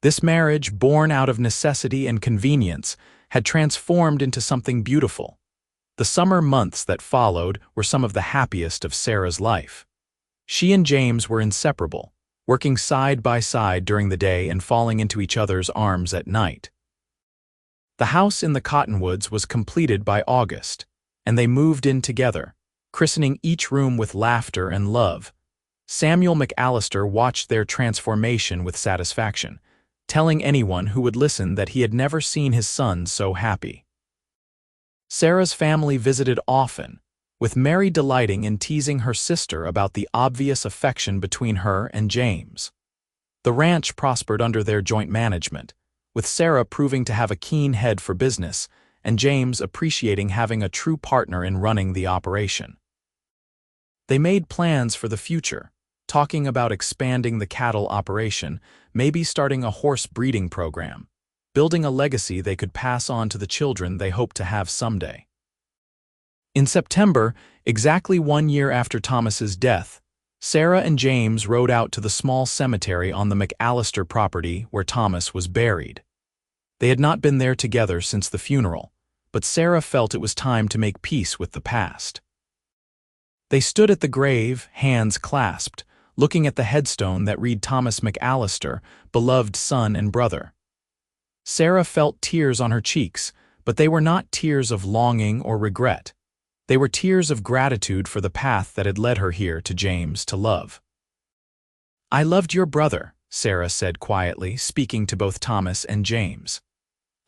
This marriage, born out of necessity and convenience, had transformed into something beautiful. The summer months that followed were some of the happiest of Sarah's life. She and James were inseparable, working side by side during the day and falling into each other's arms at night. The house in the Cottonwoods was completed by August, and they moved in together, christening each room with laughter and love. Samuel McAllister watched their transformation with satisfaction, telling anyone who would listen that he had never seen his son so happy. Sarah's family visited often, with Mary delighting in teasing her sister about the obvious affection between her and James. The ranch prospered under their joint management, with Sarah proving to have a keen head for business, and James appreciating having a true partner in running the operation. They made plans for the future, talking about expanding the cattle operation, maybe starting a horse breeding program, building a legacy they could pass on to the children they hoped to have someday. In September, exactly 1 year after Thomas's death, Sarah and James rode out to the small cemetery on the McAllister property where Thomas was buried. They had not been there together since the funeral, but Sarah felt it was time to make peace with the past. They stood at the grave, hands clasped, looking at the headstone that read Thomas McAllister, beloved son and brother. Sarah felt tears on her cheeks, but they were not tears of longing or regret. They were tears of gratitude for the path that had led her here to James to love. "I loved your brother," Sarah said quietly, speaking to both Thomas and James.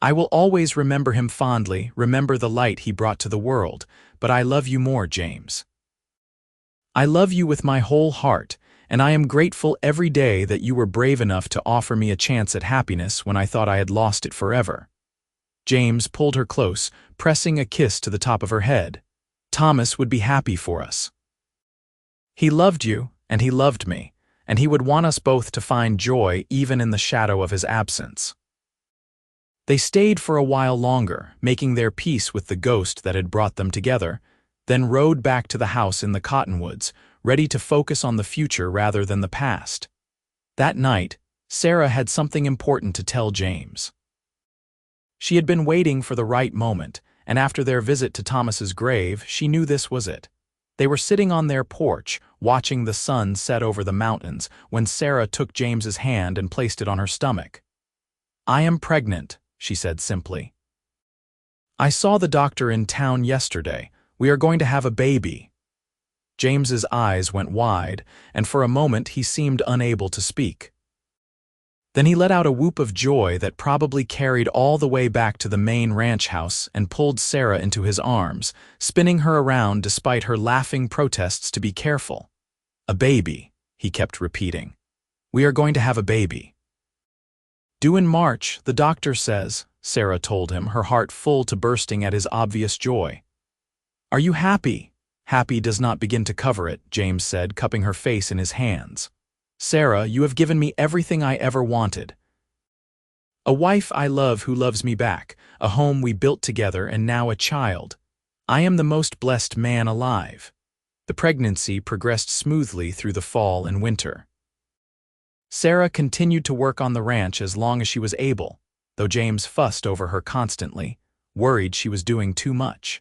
"I will always remember him fondly, remember the light he brought to the world, but I love you more, James. I love you with my whole heart, and I am grateful every day that you were brave enough to offer me a chance at happiness when I thought I had lost it forever." James pulled her close, pressing a kiss to the top of her head. "Thomas would be happy for us. He loved you, and he loved me, and he would want us both to find joy even in the shadow of his absence." They stayed for a while longer, making their peace with the ghost that had brought them together, then rode back to the house in the cottonwoods, ready to focus on the future rather than the past. That night, Sarah had something important to tell James. She had been waiting for the right moment, and after their visit to Thomas's grave, she knew this was it. They were sitting on their porch, watching the sun set over the mountains, when Sarah took James's hand and placed it on her stomach. "I am pregnant," she said simply. "I saw the doctor in town yesterday. We are going to have a baby." James's eyes went wide, and for a moment he seemed unable to speak. Then he let out a whoop of joy that probably carried all the way back to the main ranch house and pulled Sarah into his arms, spinning her around despite her laughing protests to be careful. "A baby," he kept repeating. "We are going to have a baby." "Due in March, the doctor says," Sarah told him, her heart full to bursting at his obvious joy. "Are you happy?" "Happy does not begin to cover it," James said, cupping her face in his hands. "Sarah, you have given me everything I ever wanted. A wife I love who loves me back, a home we built together, and now a child. I am the most blessed man alive." The pregnancy progressed smoothly through the fall and winter. Sarah continued to work on the ranch as long as she was able, though James fussed over her constantly, worried she was doing too much.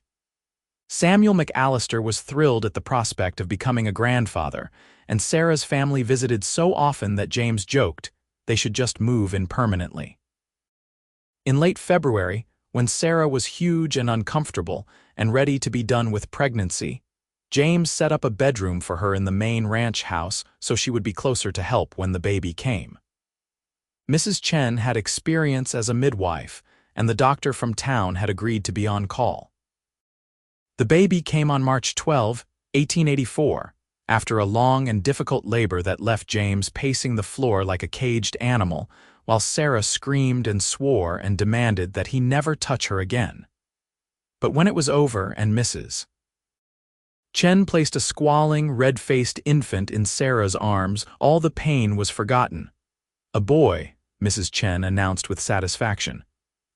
Samuel McAllister was thrilled at the prospect of becoming a grandfather, and Sarah's family visited so often that James joked they should just move in permanently. In late February, when Sarah was huge and uncomfortable and ready to be done with pregnancy, James set up a bedroom for her in the main ranch house so she would be closer to help when the baby came. Mrs. Chen had experience as a midwife, and the doctor from town had agreed to be on call. The baby came on March 12, 1884, after a long and difficult labor that left James pacing the floor like a caged animal, while Sarah screamed and swore and demanded that he never touch her again. But when it was over and Mrs. Chen placed a squalling, red-faced infant in Sarah's arms, all the pain was forgotten. "A boy," Mrs. Chen announced with satisfaction.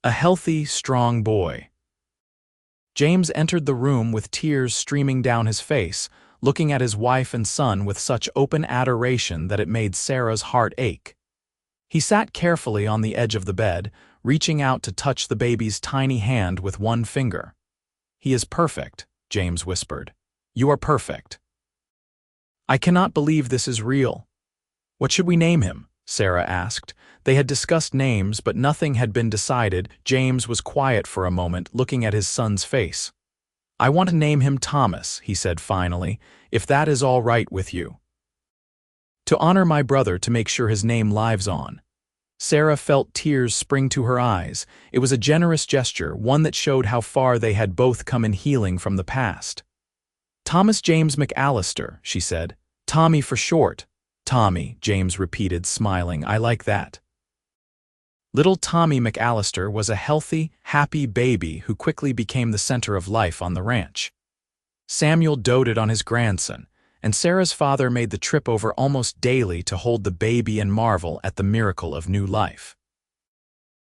"A healthy, strong boy." James entered the room with tears streaming down his face, looking at his wife and son with such open adoration that it made Sarah's heart ache. He sat carefully on the edge of the bed, reaching out to touch the baby's tiny hand with one finger. "He is perfect," James whispered. "You are perfect." "I cannot believe this is real." "What should we name him?" Sarah asked. They had discussed names, but nothing had been decided. James was quiet for a moment, looking at his son's face. "I want to name him Thomas," he said finally, "if that is all right with you. To honor my brother, to make sure his name lives on." Sarah felt tears spring to her eyes. It was a generous gesture, one that showed how far they had both come in healing from the past. "Thomas James McAllister," she said. "Tommy for short." "Tommy," James repeated, smiling. "I like that." Little Tommy McAllister was a healthy, happy baby who quickly became the center of life on the ranch. Samuel doted on his grandson, and Sarah's father made the trip over almost daily to hold the baby and marvel at the miracle of new life.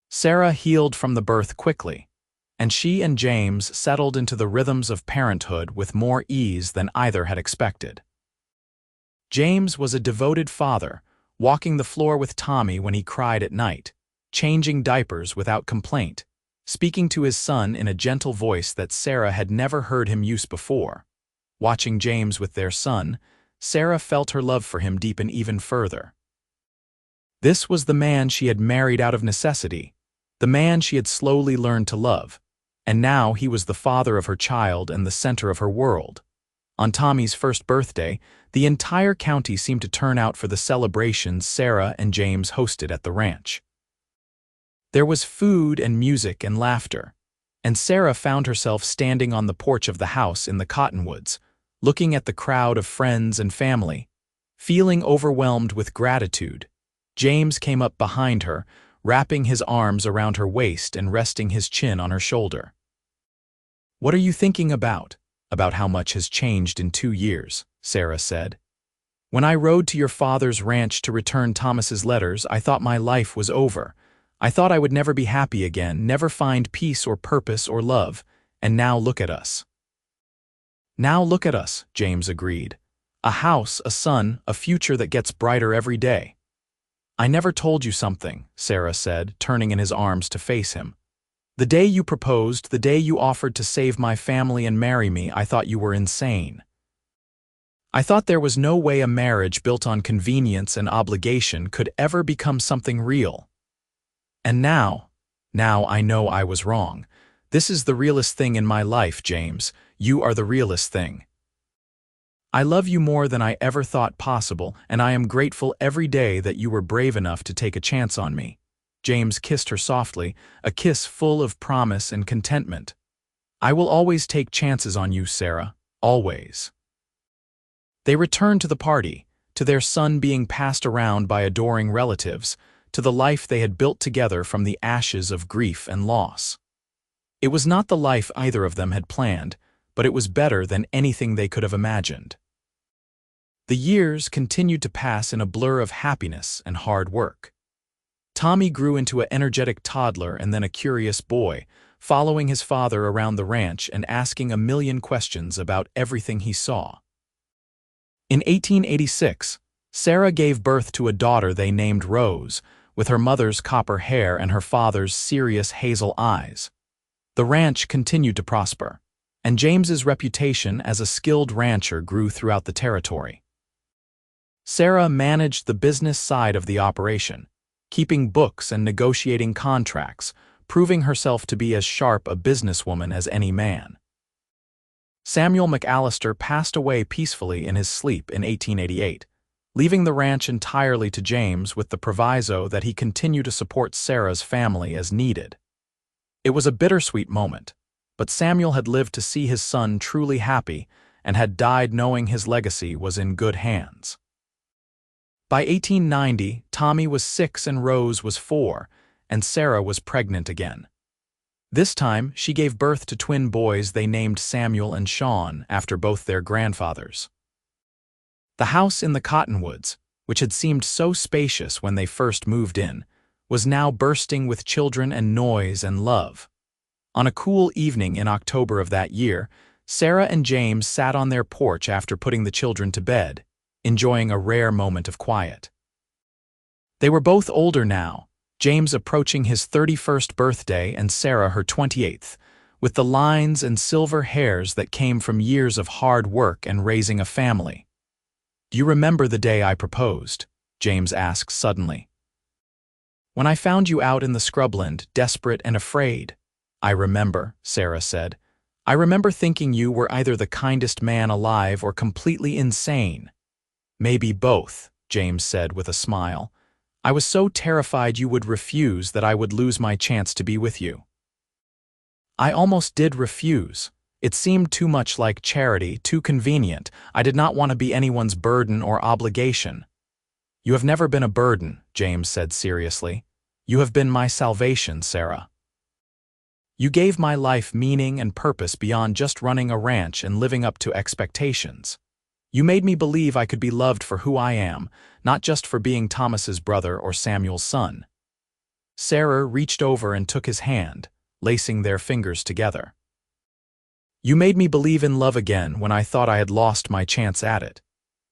Sarah healed from the birth quickly, and she and James settled into the rhythms of parenthood with more ease than either had expected. James was a devoted father, walking the floor with Tommy when he cried at night, changing diapers without complaint, speaking to his son in a gentle voice that Sarah had never heard him use before. Watching James with their son, Sarah felt her love for him deepen even further. This was the man she had married out of necessity, the man she had slowly learned to love, and now he was the father of her child and the center of her world. On Tommy's first birthday, the entire county seemed to turn out for the celebrations Sarah and James hosted at the ranch. There was food and music and laughter, and Sarah found herself standing on the porch of the house in the cottonwoods, looking at the crowd of friends and family. Feeling overwhelmed with gratitude, James came up behind her, wrapping his arms around her waist and resting his chin on her shoulder. "What are you thinking about?" "About how much has changed in 2 years," Sarah said. "When I rode to your father's ranch to return Thomas's letters, I thought my life was over. I thought I would never be happy again, never find peace or purpose or love, and now look at us." "Now look at us," James agreed. "A house, a son, a future that gets brighter every day." "I never told you something," Sarah said, turning in his arms to face him. "The day you proposed, the day you offered to save my family and marry me, I thought you were insane. I thought there was no way a marriage built on convenience and obligation could ever become something real. And now I know I was wrong. This is the realest thing in my life, James. You are the realest thing. I love you more than I ever thought possible, and I am grateful every day that you were brave enough to take a chance on me." James kissed her softly, a kiss full of promise and contentment. "I will always take chances on you, Sarah, always." They returned to the party, to their son being passed around by adoring relatives, to the life they had built together from the ashes of grief and loss. It was not the life either of them had planned, but it was better than anything they could have imagined. The years continued to pass in a blur of happiness and hard work. Tommy grew into an energetic toddler and then a curious boy, following his father around the ranch and asking a million questions about everything he saw. In 1886, Sarah gave birth to a daughter they named Rose, with her mother's copper hair and her father's serious hazel eyes. The ranch continued to prosper, and James's reputation as a skilled rancher grew throughout the territory. Sarah managed the business side of the operation, keeping books and negotiating contracts, proving herself to be as sharp a businesswoman as any man. Samuel McAllister passed away peacefully in his sleep in 1888, leaving the ranch entirely to James with the proviso that he continue to support Sarah's family as needed. It was a bittersweet moment, but Samuel had lived to see his son truly happy and had died knowing his legacy was in good hands. By 1890, Tommy was 6 and Rose was 4, and Sarah was pregnant again. This time, she gave birth to twin boys they named Samuel and Sean after both their grandfathers. The house in the cottonwoods, which had seemed so spacious when they first moved in, was now bursting with children and noise and love. On a cool evening in October of that year, Sarah and James sat on their porch after putting the children to bed, enjoying a rare moment of quiet. They were both older now, James approaching his 31st birthday and Sarah her 28th, with the lines and silver hairs that came from years of hard work and raising a family. "Do you remember the day I proposed?" James asked suddenly. "When I found you out in the scrubland, desperate and afraid." "I remember," Sarah said. "I remember thinking you were either the kindest man alive or completely insane." "Maybe both," James said with a smile. "I was so terrified you would refuse that I would lose my chance to be with you." "I almost did refuse. It seemed too much like charity, too convenient. I did not want to be anyone's burden or obligation." "You have never been a burden," James said seriously. You have been my salvation, Sarah. You gave my life meaning and purpose beyond just running a ranch and living up to expectations. You made me believe I could be loved for who I am, not just for being Thomas's brother or Samuel's son. Sarah reached over and took his hand, lacing their fingers together. You made me believe in love again when I thought I had lost my chance at it.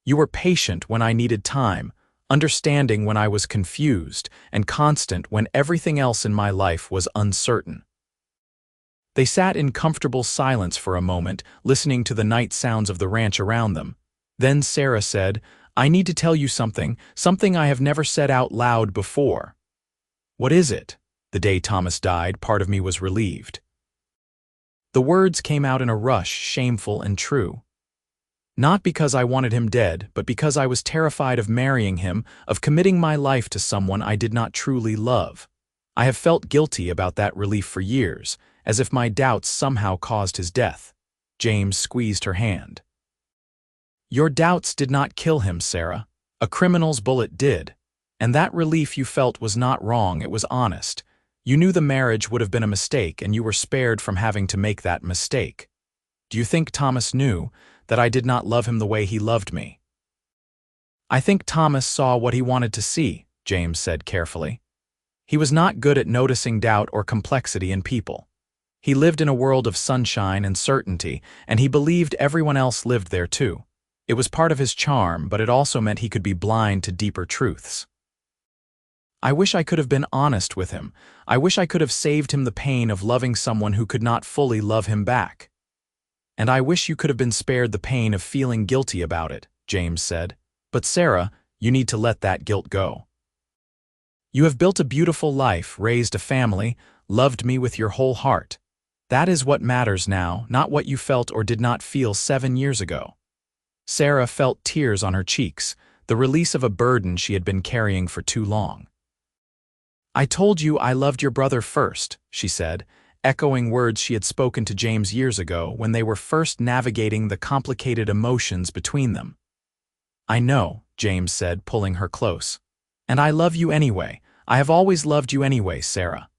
You were patient when I needed time, understanding when I was confused, and constant when everything else in my life was uncertain. They sat in comfortable silence for a moment, listening to the night sounds of the ranch around them. Then Sarah said, "I need to tell you something I have never said out loud before." "What is it?" The day Thomas died, part of me was relieved. The words came out in a rush, shameful and true. Not because I wanted him dead, but because I was terrified of marrying him, of committing my life to someone I did not truly love. I have felt guilty about that relief for years, as if my doubts somehow caused his death. James squeezed her hand. Your doubts did not kill him, Sarah. A criminal's bullet did. And that relief you felt was not wrong, it was honest. You knew the marriage would have been a mistake, and you were spared from having to make that mistake. Do you think Thomas knew that I did not love him the way he loved me? I think Thomas saw what he wanted to see, James said carefully. He was not good at noticing doubt or complexity in people. He lived in a world of sunshine and certainty, and he believed everyone else lived there too. It was part of his charm, but it also meant he could be blind to deeper truths. I wish I could have been honest with him. I wish I could have saved him the pain of loving someone who could not fully love him back. And I wish you could have been spared the pain of feeling guilty about it, James said. But Sarah, you need to let that guilt go. You have built a beautiful life, raised a family, loved me with your whole heart. That is what matters now, not what you felt or did not feel 7 years ago. Sarah felt tears on her cheeks, the release of a burden she had been carrying for too long. I told you I loved your brother first, she said, echoing words she had spoken to James years ago when they were first navigating the complicated emotions between them. I know, James said, pulling her close. And I love you anyway. I have always loved you anyway, Sarah.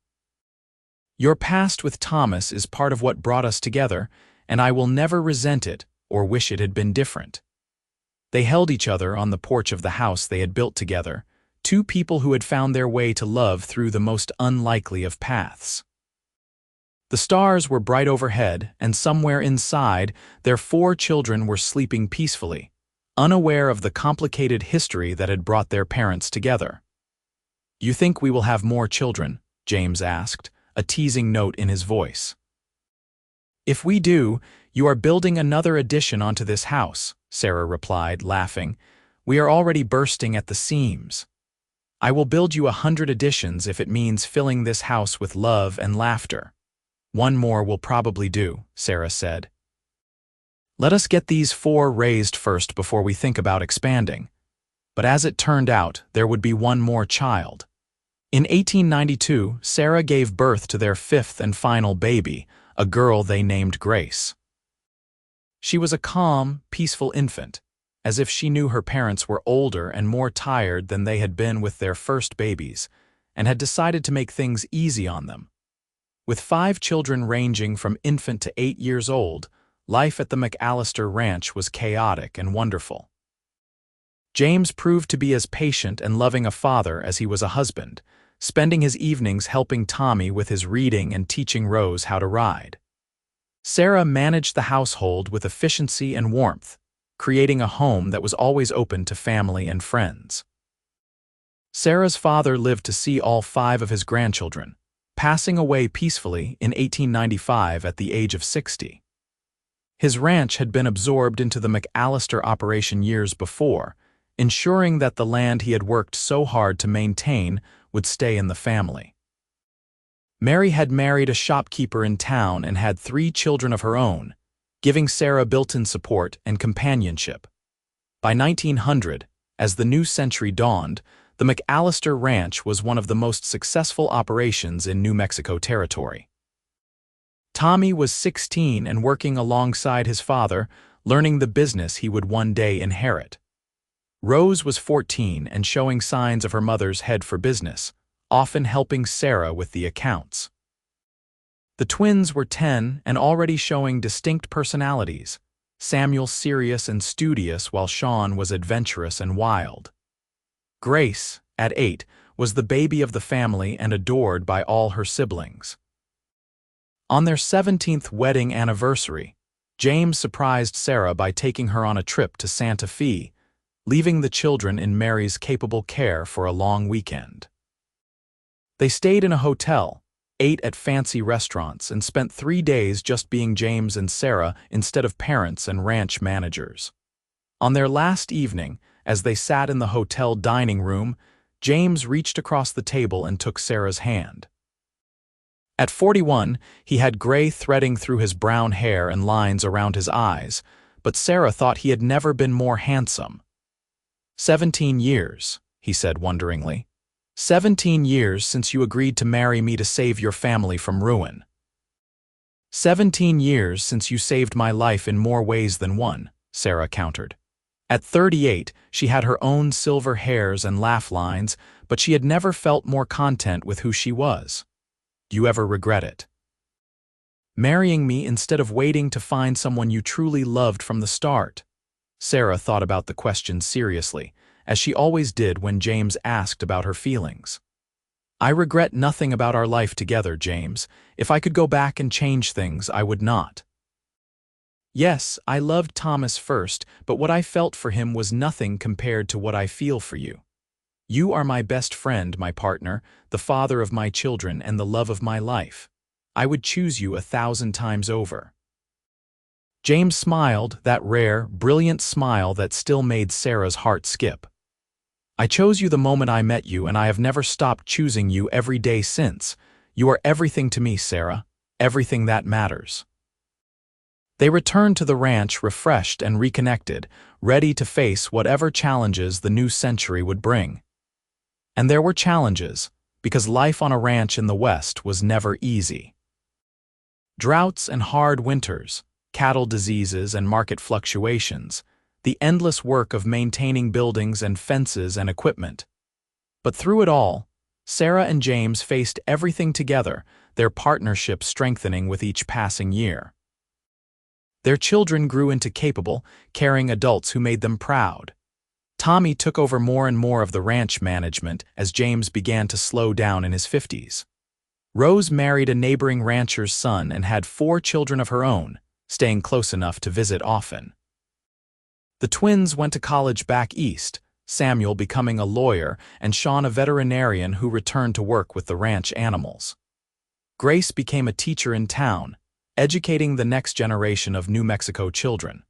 Your past with Thomas is part of what brought us together, and I will never resent it or wish it had been different. They held each other on the porch of the house they had built together, two people who had found their way to love through the most unlikely of paths. The stars were bright overhead, and somewhere inside, their 4 children were sleeping peacefully, unaware of the complicated history that had brought their parents together. You think we will have more children? James asked, a teasing note in his voice. If we do, you are building another addition onto this house, Sarah replied, laughing. We are already bursting at the seams. I will build you 100 additions if it means filling this house with love and laughter. 1 more will probably do, Sarah said. Let us get these 4 raised first before we think about expanding. But as it turned out, there would be 1 more child. In 1892, Sarah gave birth to their 5th and final baby, a girl they named Grace. She was a calm, peaceful infant, as if she knew her parents were older and more tired than they had been with their first babies, and had decided to make things easy on them. With 5 children ranging from infant to 8 years old, life at the McAllister Ranch was chaotic and wonderful. James proved to be as patient and loving a father as he was a husband, spending his evenings helping Tommy with his reading and teaching Rose how to ride. Sarah managed the household with efficiency and warmth, creating a home that was always open to family and friends. Sarah's father lived to see all 5 of his grandchildren, passing away peacefully in 1895 at the age of 60. His ranch had been absorbed into the McAllister operation years before, ensuring that the land he had worked so hard to maintain would stay in the family. Mary had married a shopkeeper in town and had 3 children of her own, giving Sarah built-in support and companionship. By 1900, as the new century dawned, the McAllister Ranch was one of the most successful operations in New Mexico territory. Tommy was 16 and working alongside his father, learning the business he would one day inherit. Rose was 14 and showing signs of her mother's head for business, often helping Sarah with the accounts. The twins were 10 and already showing distinct personalities, Samuel serious and studious while Sean was adventurous and wild. Grace, at 8, was the baby of the family and adored by all her siblings. On their 17th wedding anniversary, James surprised Sarah by taking her on a trip to Santa Fe, leaving the children in Mary's capable care for a long weekend. They stayed in a hotel, ate at fancy restaurants, and spent 3 days just being James and Sarah instead of parents and ranch managers. On their last evening, as they sat in the hotel dining room, James reached across the table and took Sarah's hand. At 41, he had gray threading through his brown hair and lines around his eyes, but Sarah thought he had never been more handsome. 17 years, he said wonderingly. 17 years since you agreed to marry me to save your family from ruin. 17 years since you saved my life in more ways than one, Sarah countered. At 38, she had her own silver hairs and laugh lines, but she had never felt more content with who she was. Do you ever regret it? Marrying me instead of waiting to find someone you truly loved from the start? Sarah thought about the question seriously, as she always did when James asked about her feelings. I regret nothing about our life together, James. If I could go back and change things, I would not. Yes, I loved Thomas first, but what I felt for him was nothing compared to what I feel for you. You are my best friend, my partner, the father of my children, and the love of my life. I would choose you 1,000 times over. James smiled, that rare, brilliant smile that still made Sarah's heart skip. I chose you the moment I met you, and I have never stopped choosing you every day since. You are everything to me, Sarah, everything that matters. They returned to the ranch refreshed and reconnected, ready to face whatever challenges the new century would bring. And there were challenges, because life on a ranch in the West was never easy. Droughts and hard winters, cattle diseases and market fluctuations, the endless work of maintaining buildings and fences and equipment. But through it all, Sarah and James faced everything together, their partnership strengthening with each passing year. Their children grew into capable, caring adults who made them proud. Tommy took over more and more of the ranch management as James began to slow down in his 50s. Rose married a neighboring rancher's son and had 4 children of her own, staying close enough to visit often. The twins went to college back east, Samuel becoming a lawyer and Sean a veterinarian who returned to work with the ranch animals. Grace became a teacher in town, educating the next generation of New Mexico children.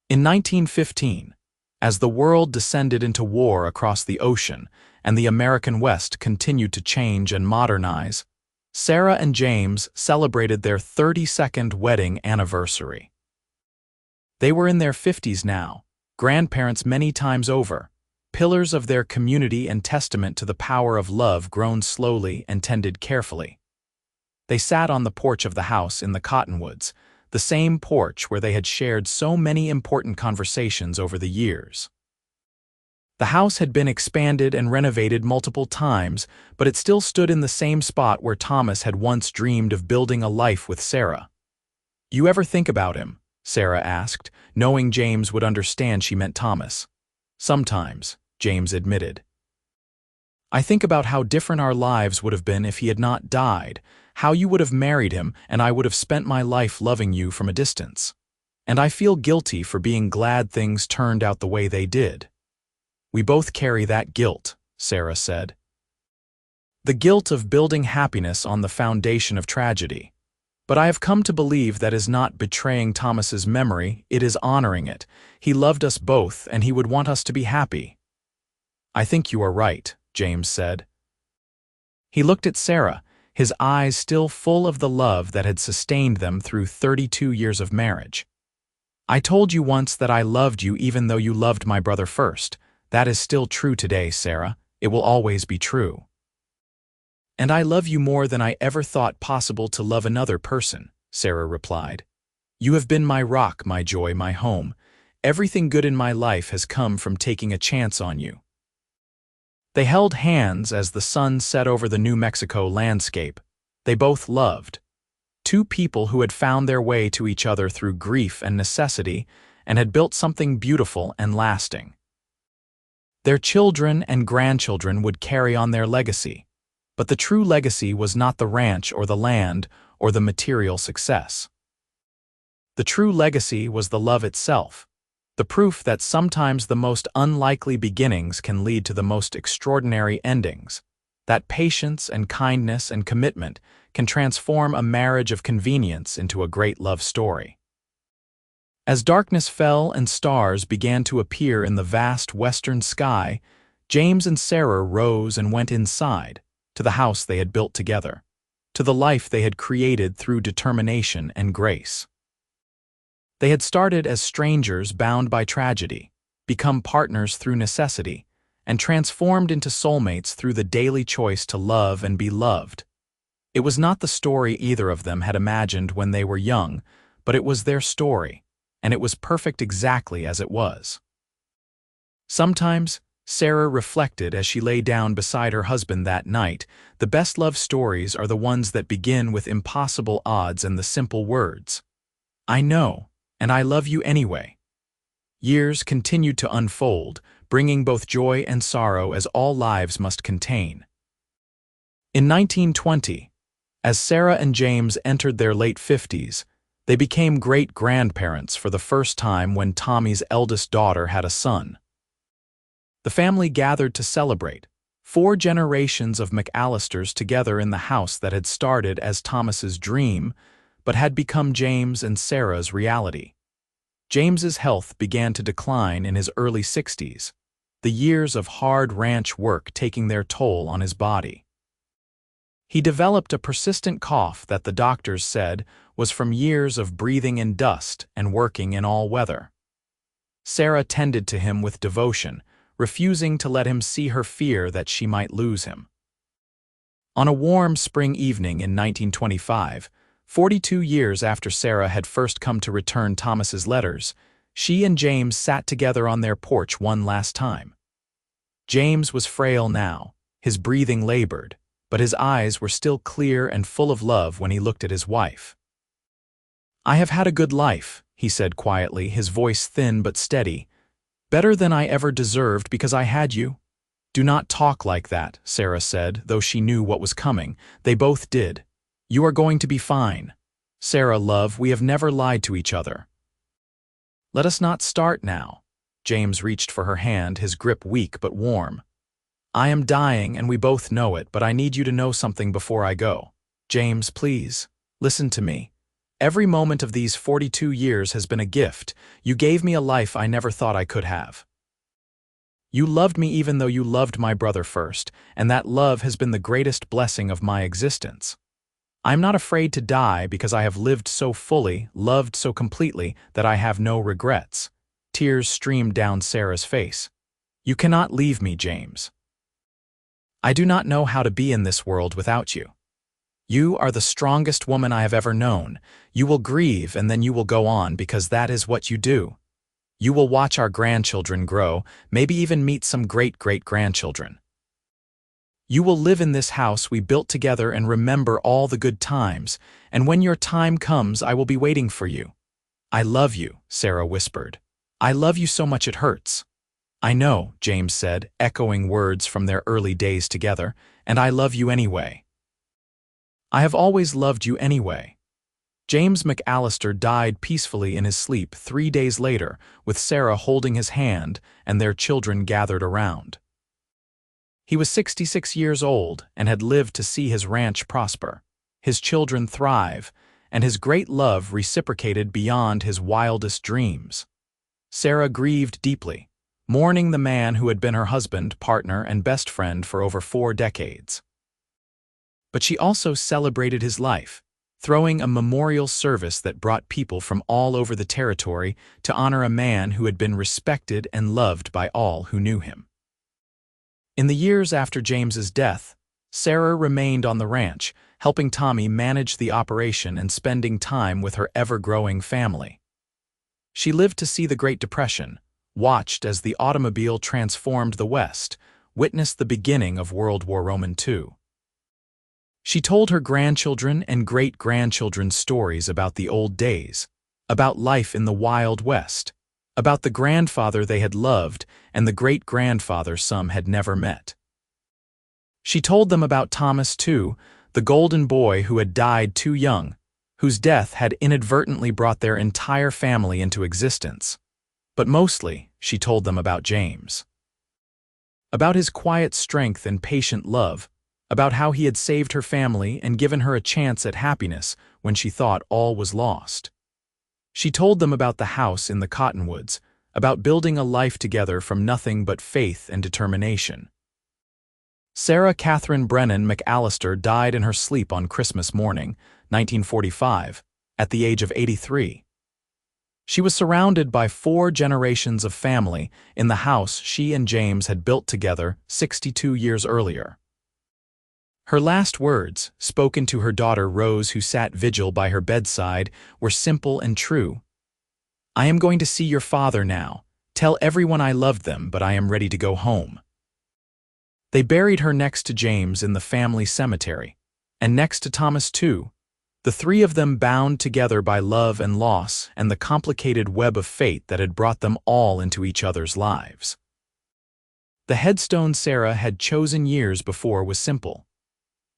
In 1915, as the world descended into war across the ocean and the American West continued to change and modernize, Sarah and James celebrated their 32nd wedding anniversary. They were in their 50s now, grandparents many times over, pillars of their community and testament to the power of love grown slowly and tended carefully. They sat on the porch of the house in the Cottonwoods, the same porch where they had shared so many important conversations over the years. The house had been expanded and renovated multiple times, but it still stood in the same spot where Thomas had once dreamed of building a life with Sarah. You ever think about him? Sarah asked, knowing James would understand she meant Thomas. Sometimes, James admitted. I think about how different our lives would have been if he had not died, how you would have married him and I would have spent my life loving you from a distance. And I feel guilty for being glad things turned out the way they did. We both carry that guilt, Sarah said. The guilt of building happiness on the foundation of tragedy. But I have come to believe that is not betraying Thomas's memory, it is honoring it. He loved us both and he would want us to be happy. I think you are right, James said. He looked at Sarah, his eyes still full of the love that had sustained them through 32 years of marriage. I told you once that I loved you even though you loved my brother first. That is still true today, Sarah. It will always be true. And I love you more than I ever thought possible to love another person, Sarah replied. You have been my rock, my joy, my home. Everything good in my life has come from taking a chance on you. They held hands as the sun set over the New Mexico landscape. They both loved. Two people who had found their way to each other through grief and necessity and had built something beautiful and lasting. Their children and grandchildren would carry on their legacy, but the true legacy was not the ranch or the land or the material success. The true legacy was the love itself, the proof that sometimes the most unlikely beginnings can lead to the most extraordinary endings, that patience and kindness and commitment can transform a marriage of convenience into a great love story. As darkness fell and stars began to appear in the vast western sky, James and Sarah rose and went inside, to the house they had built together, to the life they had created through determination and grace. They had started as strangers bound by tragedy, become partners through necessity, and transformed into soulmates through the daily choice to love and be loved. It was not the story either of them had imagined when they were young, but it was their story, and it was perfect exactly as it was. Sometimes, Sarah reflected as she lay down beside her husband that night, the best love stories are the ones that begin with impossible odds and the simple words, "I know, and I love you anyway." Years continued to unfold, bringing both joy and sorrow as all lives must contain. In 1920, as Sarah and James entered their late 50s, they became great-grandparents for the first time when Tommy's eldest daughter had a son. The family gathered to celebrate, 4 generations of McAllisters together in the house that had started as Thomas's dream, but had become James and Sarah's reality. James's health began to decline in his early 60s, the years of hard ranch work taking their toll on his body. He developed a persistent cough that the doctors said was from years of breathing in dust and working in all weather. Sarah tended to him with devotion, refusing to let him see her fear that she might lose him. On a warm spring evening in 1925, 42 years after Sarah had first come to return Thomas's letters, she and James sat together on their porch one last time. James was frail now, his breathing labored, but his eyes were still clear and full of love when he looked at his wife. "I have had a good life," he said quietly, his voice thin but steady. "Better than I ever deserved because I had you." "Do not talk like that," Sarah said, though she knew what was coming. They both did. "You are going to be fine. Sarah, love, we have never lied to each other." "Let us not start now." James reached for her hand, his grip weak but warm. "I am dying and we both know it, but I need you to know something before I go. James, please, listen to me. Every moment of these 42 years has been a gift. You gave me a life I never thought I could have. You loved me even though you loved my brother first, and that love has been the greatest blessing of my existence. I'm not afraid to die because I have lived so fully, loved so completely, that I have no regrets." Tears streamed down Sarah's face. "You cannot leave me, James. I do not know how to be in this world without you. You are the strongest woman I have ever known. You will grieve and then you will go on because that is what you do. You will watch our grandchildren grow, maybe even meet some great-great-grandchildren. You will live in this house we built together and remember all the good times, and when your time comes, I will be waiting for you." "I love you," Sarah whispered. "I love you so much it hurts." "I know," James said, echoing words from their early days together, "and I love you anyway." "I have always loved you anyway." James McAllister died peacefully in his sleep 3 days later, with Sarah holding his hand and their children gathered around. He was 66 years old and had lived to see his ranch prosper, his children thrive, and his great love reciprocated beyond his wildest dreams. Sarah grieved deeply, mourning the man who had been her husband, partner, and best friend for over 4 decades. But she also celebrated his life, throwing a memorial service that brought people from all over the territory to honor a man who had been respected and loved by all who knew him. In the years after James's death, Sarah remained on the ranch, helping Tommy manage the operation and spending time with her ever-growing family. She lived to see the Great Depression, watched as the automobile transformed the West, witnessed the beginning of World War II. She told her grandchildren and great-grandchildren stories about the old days, about life in the Wild West, about the grandfather they had loved and the great-grandfather some had never met. She told them about Thomas, too, the golden boy who had died too young, whose death had inadvertently brought their entire family into existence. But mostly, she told them about James. About his quiet strength and patient love, about how he had saved her family and given her a chance at happiness when she thought all was lost. She told them about the house in the cottonwoods, about building a life together from nothing but faith and determination. Sarah Catherine Brennan McAllister died in her sleep on Christmas morning, 1945, at the age of 83. She was surrounded by 4 generations of family in the house she and James had built together 62 years earlier. Her last words, spoken to her daughter Rose who sat vigil by her bedside, were simple and true. "I am going to see your father now. Tell everyone I loved them, but I am ready to go home." They buried her next to James in the family cemetery, and next to Thomas too, the 3 of them bound together by love and loss and the complicated web of fate that had brought them all into each other's lives. The headstone Sarah had chosen years before was simple.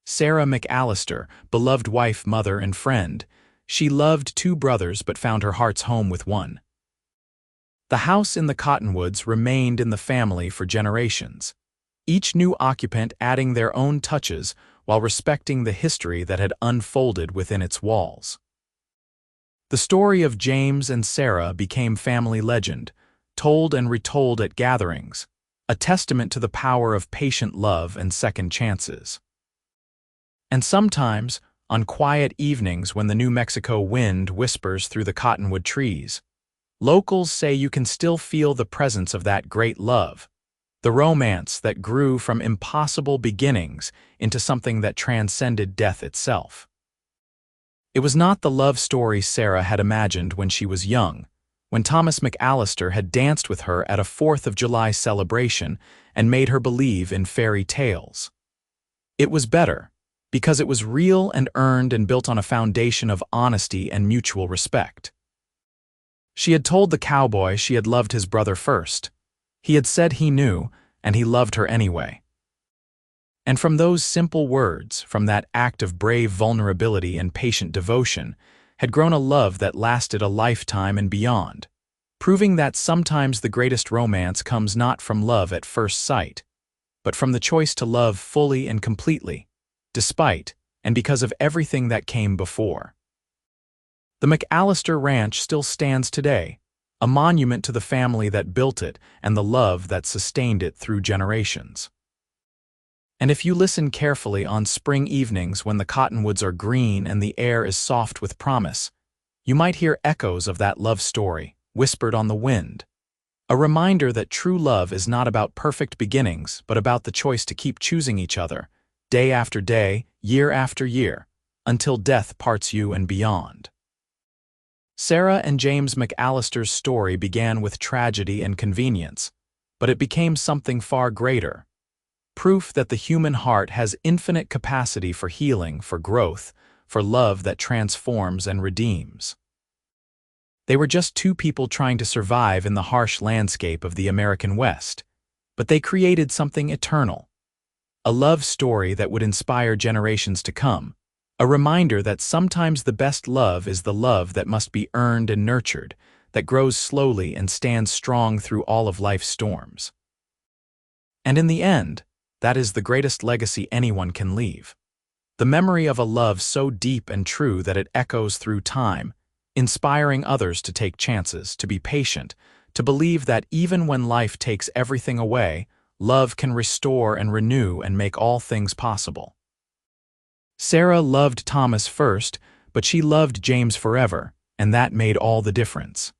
Sarah McAllister, beloved wife, mother, and friend, she loved 2 brothers but found her heart's home with one. The house in the cottonwoods remained in the family for generations, each new occupant adding their own touches while respecting the history that had unfolded within its walls. The story of James and Sarah became family legend, told and retold at gatherings, a testament to the power of patient love and second chances. And sometimes, on quiet evenings when the New Mexico wind whispers through the cottonwood trees, locals say you can still feel the presence of that great love, the romance that grew from impossible beginnings into something that transcended death itself. It was not the love story Sarah had imagined when she was young, when Thomas McAllister had danced with her at a 4th of July celebration and made her believe in fairy tales. It was better, because it was real and earned and built on a foundation of honesty and mutual respect. She had told the cowboy she had loved his brother first. He had said he knew, and he loved her anyway. And from those simple words, from that act of brave vulnerability and patient devotion, had grown a love that lasted a lifetime and beyond, proving that sometimes the greatest romance comes not from love at first sight, but from the choice to love fully and completely, despite and because of everything that came before. The McAllister Ranch still stands today, a monument to the family that built it and the love that sustained it through generations. And if you listen carefully on spring evenings when the cottonwoods are green and the air is soft with promise, you might hear echoes of that love story, whispered on the wind. A reminder that true love is not about perfect beginnings, but about the choice to keep choosing each other, day after day, year after year, until death parts you and beyond. Sarah and James McAllister's story began with tragedy and convenience, but it became something far greater. Proof that the human heart has infinite capacity for healing, for growth, for love that transforms and redeems. They were just 2 people trying to survive in the harsh landscape of the American West, but they created something eternal. A love story that would inspire generations to come. A reminder that sometimes the best love is the love that must be earned and nurtured, that grows slowly and stands strong through all of life's storms. And in the end, that is the greatest legacy anyone can leave. The memory of a love so deep and true that it echoes through time, inspiring others to take chances, to be patient, to believe that even when life takes everything away, love can restore and renew and make all things possible. Sarah loved Thomas first, but she loved James forever, and that made all the difference.